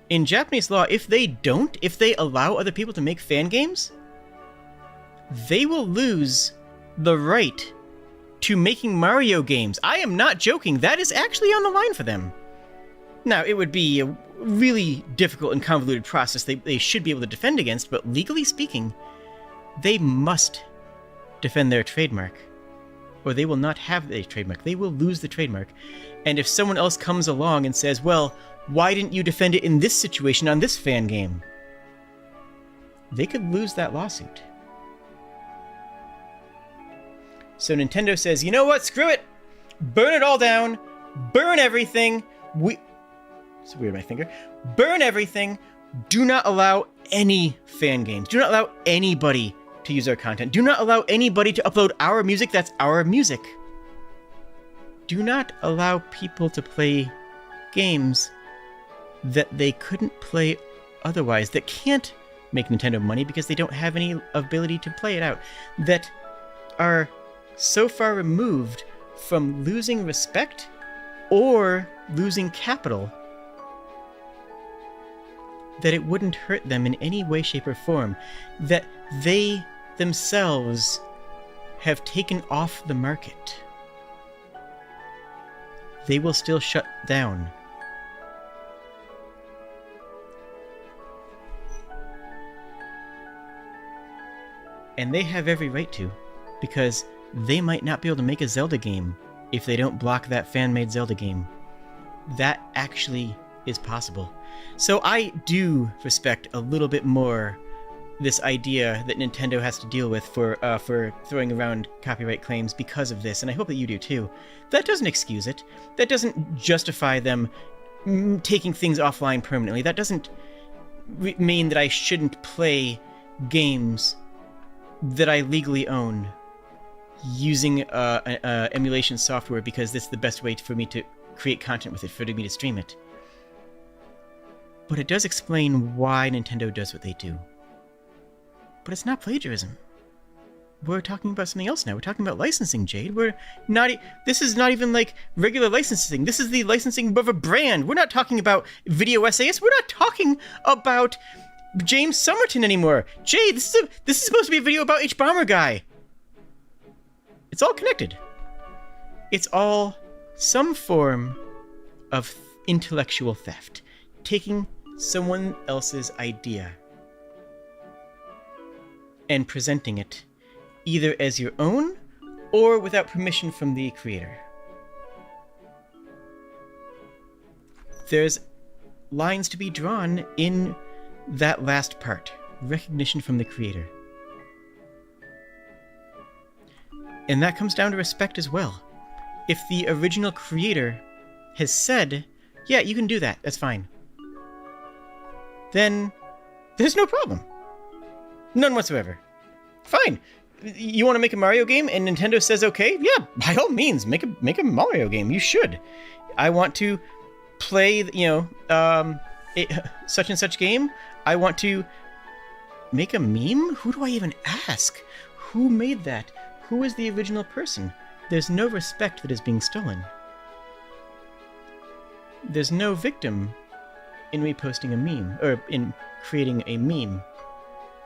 In Japanese law, if they allow other people to make fan games, they will lose the right to making Mario games. I am not joking. That is actually on the line for them. Now, it would be a really difficult and convoluted process they should be able to defend against, but legally speaking, they must defend their trademark, or they will not have a trademark. They will lose the trademark. And if someone else comes along and says, well, why didn't you defend it in this situation on this fan game? They could lose that lawsuit. So Nintendo says, you know what, screw it! Burn it all down! Burn everything! It's weird, my finger. Burn everything! Do not allow any fan games. Do not allow anybody to use our content. Do not allow anybody to upload our music. That's our music. Do not allow people to play games that they couldn't play otherwise, that can't make Nintendo money because they don't have any ability to play it out, that are so far removed from losing respect or losing capital that it wouldn't hurt them in any way, shape, or form, that they themselves have taken off the market. They will still shut down. And they have every right to, because they might not be able to make a Zelda game if they don't block that fan-made Zelda game. That actually is possible. So I do respect a little bit more this idea that Nintendo has to deal with for throwing around copyright claims because of this, and I hope that you do too. That doesn't excuse it. That doesn't justify them taking things offline permanently. That doesn't mean that I shouldn't play games that I legally own using emulation software because this is the best way for me to create content with it, for me to stream it. But it does explain why Nintendo does what they do. But it's not plagiarism. We're talking about something else now. We're talking about licensing, Jade. This is not even like regular licensing. This is the licensing of a brand. We're not talking about video essayists. We're not talking about James Somerton anymore. Jade, this is supposed to be a video about H-Bomber Guy. It's all connected. It's all some form of intellectual theft. Taking someone else's idea and presenting it either as your own or without permission from the creator. There's lines to be drawn in that last part. Recognition from the creator. And that comes down to respect as well. If the original creator has said, yeah, you can do that, that's fine, then there's no problem. None whatsoever. Fine. You want to make a Mario game and Nintendo says okay? Yeah, by all means, make a Mario game. You should. I want to play, such and such game. I want to make a meme? Who do I even ask? Who made that? Who is the original person? There's no respect that is being stolen. There's no victim in reposting a meme, or in creating a meme.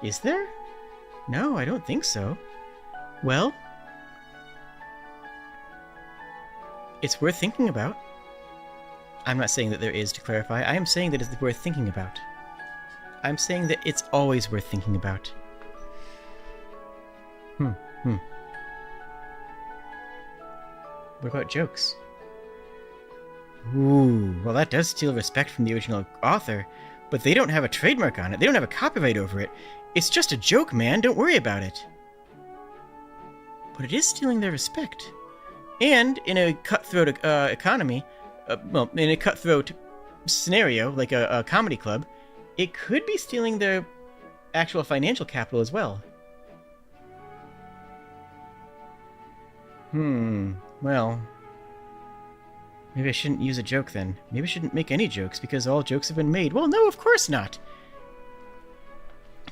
Is there? No, I don't think so. Well, it's worth thinking about. I'm not saying that there is, to clarify. I am saying that it's worth thinking about. I'm saying that it's always worth thinking about. What about jokes? Ooh, well that does steal respect from the original author, but they don't have a trademark on it. They don't have a copyright over it. It's just a joke, man. Don't worry about it. But it is stealing their respect. And in a cutthroat economy, in a cutthroat scenario, like a comedy club, it could be stealing their actual financial capital as well. Well, maybe I shouldn't use a joke then. Maybe I shouldn't make any jokes because all jokes have been made. Well, no, of course not.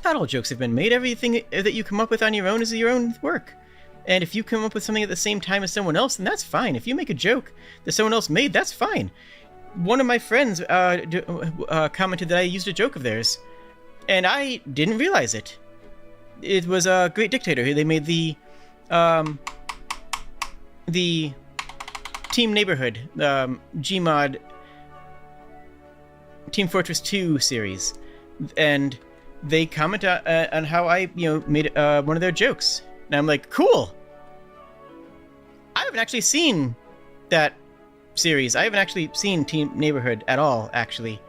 Not all jokes have been made. Everything that you come up with on your own is your own work. And if you come up with something at the same time as someone else, then that's fine. If you make a joke that someone else made, that's fine. One of my friends commented that I used a joke of theirs, and I didn't realize it. It was a Great Dictator. They made the Team Neighborhood, Gmod, Team Fortress 2 series, and they comment on how I, made one of their jokes. And I'm like, cool! I haven't actually seen that series. I haven't actually seen Team Neighborhood at all, actually.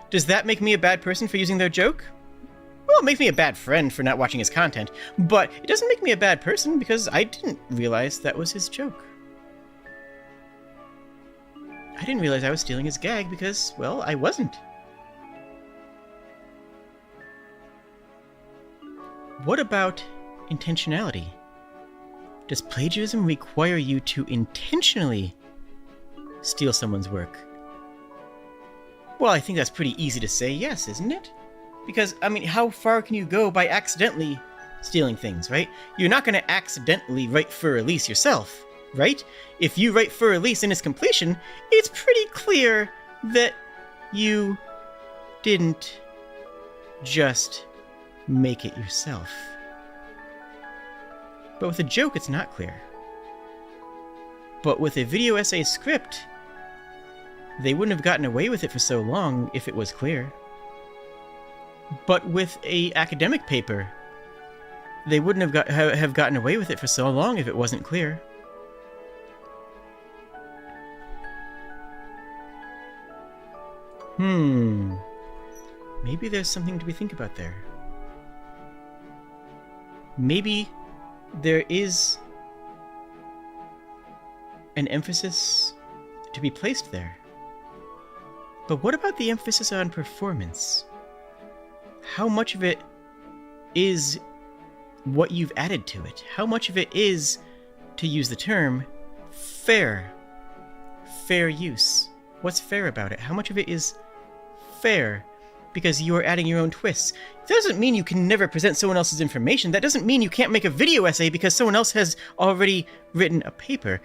Does that make me a bad person for using their joke? Well, it makes me a bad friend for not watching his content, but it doesn't make me a bad person because I didn't realize that was his joke. I didn't realize I was stealing his gag because, well, I wasn't. What about intentionality? Does plagiarism require you to intentionally steal someone's work? Well, I think that's pretty easy to say yes, isn't it? Because, I mean, how far can you go by accidentally stealing things, right? You're not going to accidentally write for release yourself, right? If you write for release in its completion, it's pretty clear that you didn't just make it yourself. But with a joke, it's not clear. But with a video essay script, they wouldn't have gotten away with it for so long if it was clear. But with a academic paper, they wouldn't have gotten away with it for so long if it wasn't clear. Maybe there's something to think about there. Maybe there is an emphasis to be placed there. But what about the emphasis on performance? How much of it is what you've added to it? How much of it is, to use the term, fair? Fair use. What's fair about it? How much of it is fair because you are adding your own twists? That doesn't mean you can never present someone else's information. That doesn't mean you can't make a video essay because someone else has already written a paper.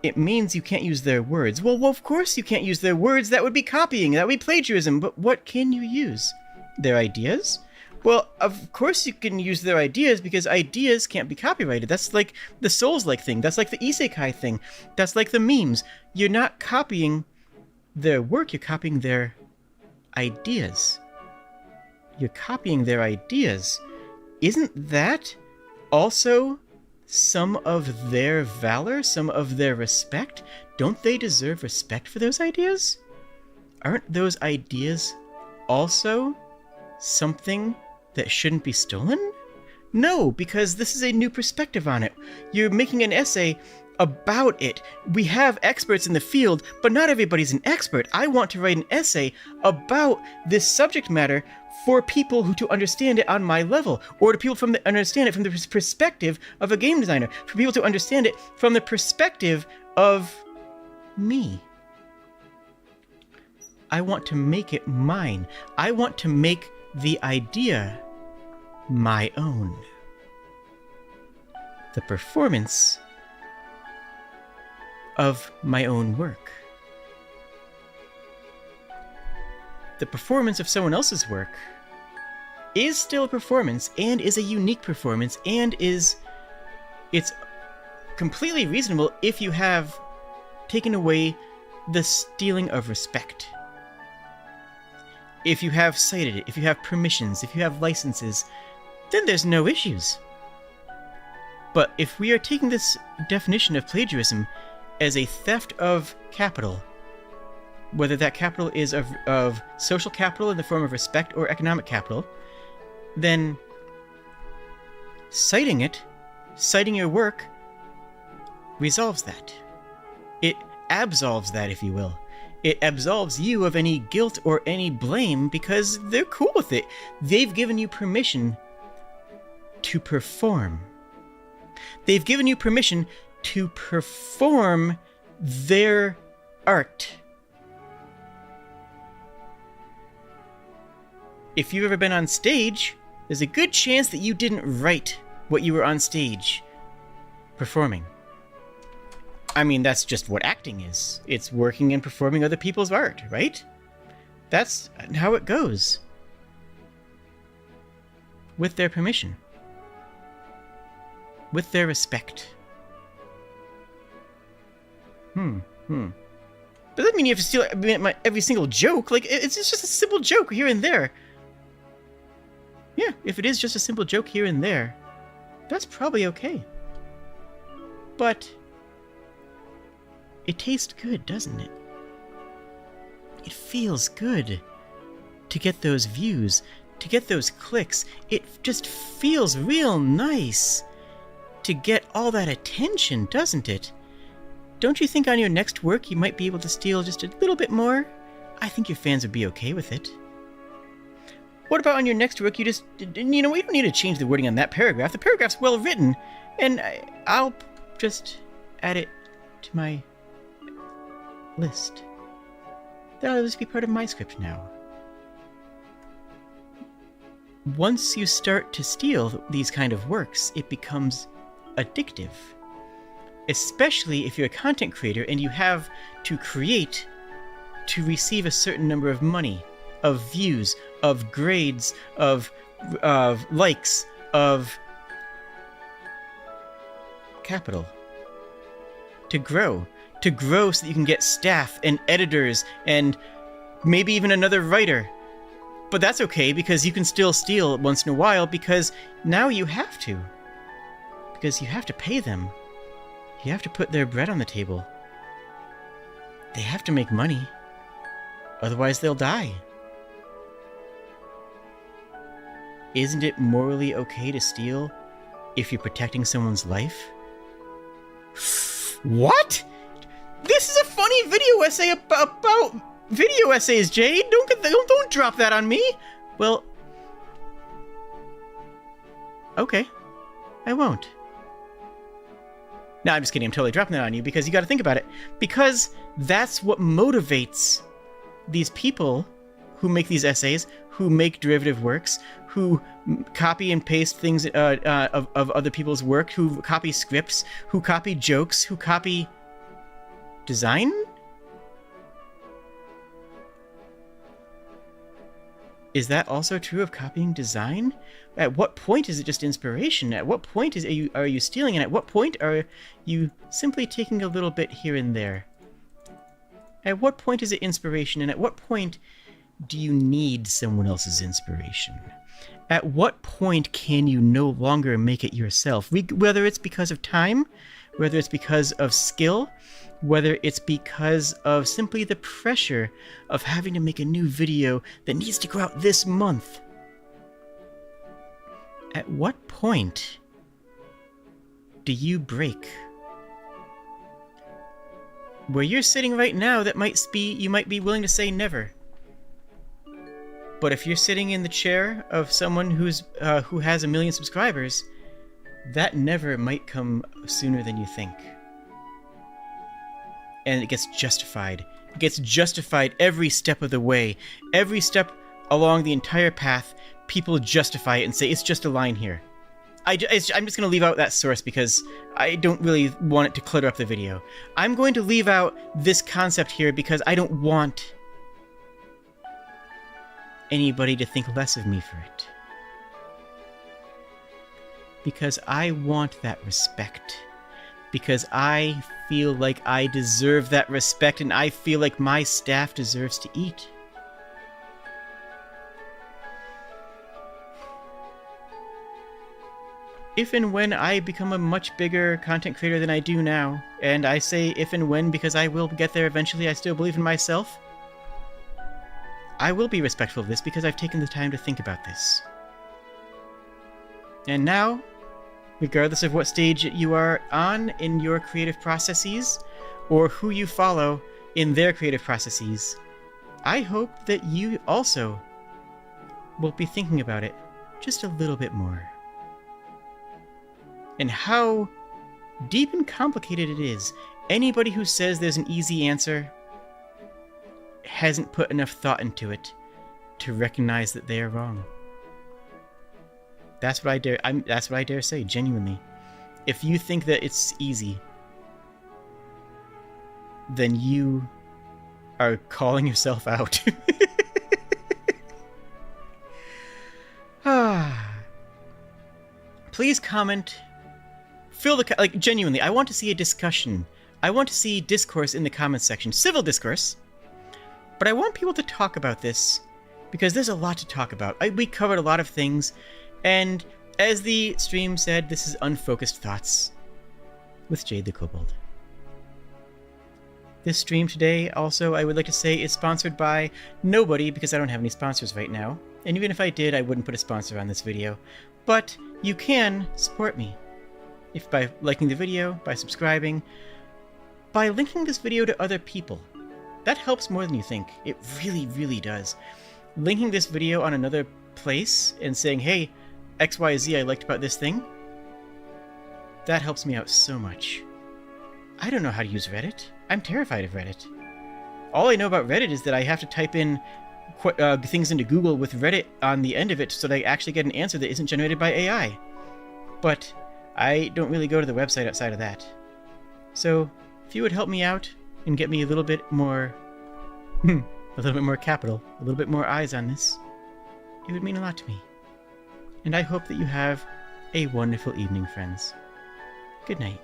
It means you can't use their words. Well, of course you can't use their words. That would be copying. That would be plagiarism. But what can you use? Their ideas? Well, of course you can use their ideas because ideas can't be copyrighted. That's like the Souls-like thing. That's like the isekai thing. That's like the memes. You're not copying their work. You're copying their ideas. You're copying their ideas. Isn't that also some of their valor, some of their respect? Don't they deserve respect for those ideas? Aren't those ideas also something that shouldn't be stolen? No, because this is a new perspective on it. You're making an essay about it. We have experts in the field, but not everybody's an expert. I want to write an essay about this subject matter for people who to understand it on my level, or to people understand it from the perspective of a game designer, for people to understand it from the perspective of me. I want to make it mine. I want to make the idea my own. The performance of my own work. The performance of someone else's work is still a performance, and is a unique performance, and it's completely reasonable if you have taken away the stealing of respect. If you have cited it, if you have permissions, if you have licenses, then there's no issues. But if we are taking this definition of plagiarism as a theft of capital, whether that capital is of social capital in the form of respect or economic capital, then citing your work resolves that. It absolves that, if you will. It absolves you of any guilt or any blame because they're cool with it. They've given you permission to perform. They've given you permission to perform their art. If you've ever been on stage, there's a good chance that you didn't write what you were on stage performing. I mean, that's just what acting is. It's working and performing other people's art, right? That's how it goes. With their permission. With their respect. Does that mean you have to steal every single joke? Like, it's just a simple joke here and there. Yeah, if it is just a simple joke here and there, that's probably okay. But it tastes good, doesn't it? It feels good to get those views, to get those clicks. It just feels real nice to get all that attention, doesn't it? Don't you think on your next work you might be able to steal just a little bit more? I think your fans would be okay with it. What about on your next work, we don't need to change the wording on that paragraph. The paragraph's well written, and I'll just add it to my list. That'll just be part of my script now. Once you start to steal these kind of works, it becomes addictive. Especially if you're a content creator and you have to create to receive a certain number of money, of views, of grades, of likes, of capital. To grow so that you can get staff and editors and maybe even another writer. But that's okay because you can still steal once in a while because now you have to. Because you have to pay them. You have to put their bread on the table. They have to make money. Otherwise they'll die. Isn't it morally okay to steal if you're protecting someone's life? What? This is a funny video essay about video essays, Jade. Don't drop that on me. Well, okay, I won't. No, I'm just kidding. I'm totally dropping that on you because you got to think about it. Because that's what motivates these people who make these essays, who make derivative works, who copy and paste things of other people's work, who copy scripts, who copy jokes, who copy design? Is that also true of copying design? At what point is it just inspiration? At what point are you stealing? And at what point are you simply taking a little bit here and there? At what point is it inspiration? And at what point do you need someone else's inspiration? At what point can you no longer make it yourself? Whether it's because of time, whether it's because of skill, whether it's because of simply the pressure of having to make a new video that needs to go out this month. At what point do you break? Where you're sitting right now, you might be willing to say never. But if you're sitting in the chair of someone who has 1 million subscribers, that never might come sooner than you think. And it gets justified. It gets justified every step of the way. Every step along the entire path, people justify it and say, it's just a line here. I'm just going to leave out that source because I don't really want it to clutter up the video. I'm going to leave out this concept here because I don't want anybody to think less of me for it. Because I want that respect. Because I feel like I deserve that respect and I feel like my staff deserves to eat. If and when I become a much bigger content creator than I do now, and I say if and when because I will get there eventually, I still believe in myself, I will be respectful of this because I've taken the time to think about this. And now, regardless of what stage you are on in your creative processes or who you follow in their creative processes, I hope that you also will be thinking about it just a little bit more. And how deep and complicated it is. Anybody who says there's an easy answer hasn't put enough thought into it to recognize that they are wrong. That's what I dare say, genuinely. If you think that it's easy, then you are calling yourself out. Please comment. Genuinely, I want to see a discussion. I want to see discourse in the comments section. Civil discourse. But I want people to talk about this, because there's a lot to talk about. We covered a lot of things, and as the stream said, this is Unfocused Thoughts with Jade the Kobold. This stream today, also, I would like to say, is sponsored by nobody, because I don't have any sponsors right now. And even if I did, I wouldn't put a sponsor on this video. But you can support me. If by liking the video, by subscribing, by linking this video to other people. That helps more than you think. It really, really does. Linking this video on another place and saying, hey, XYZ I liked about this thing, that helps me out so much. I don't know how to use Reddit. I'm terrified of Reddit. All I know about Reddit is that I have to type in things into Google with Reddit on the end of it so that I actually get an answer that isn't generated by AI. But I don't really go to the website outside of that. So, if you would help me out and get me a little bit more capital, a little bit more eyes on this, it would mean a lot to me. And I hope that you have a wonderful evening, friends. Good night.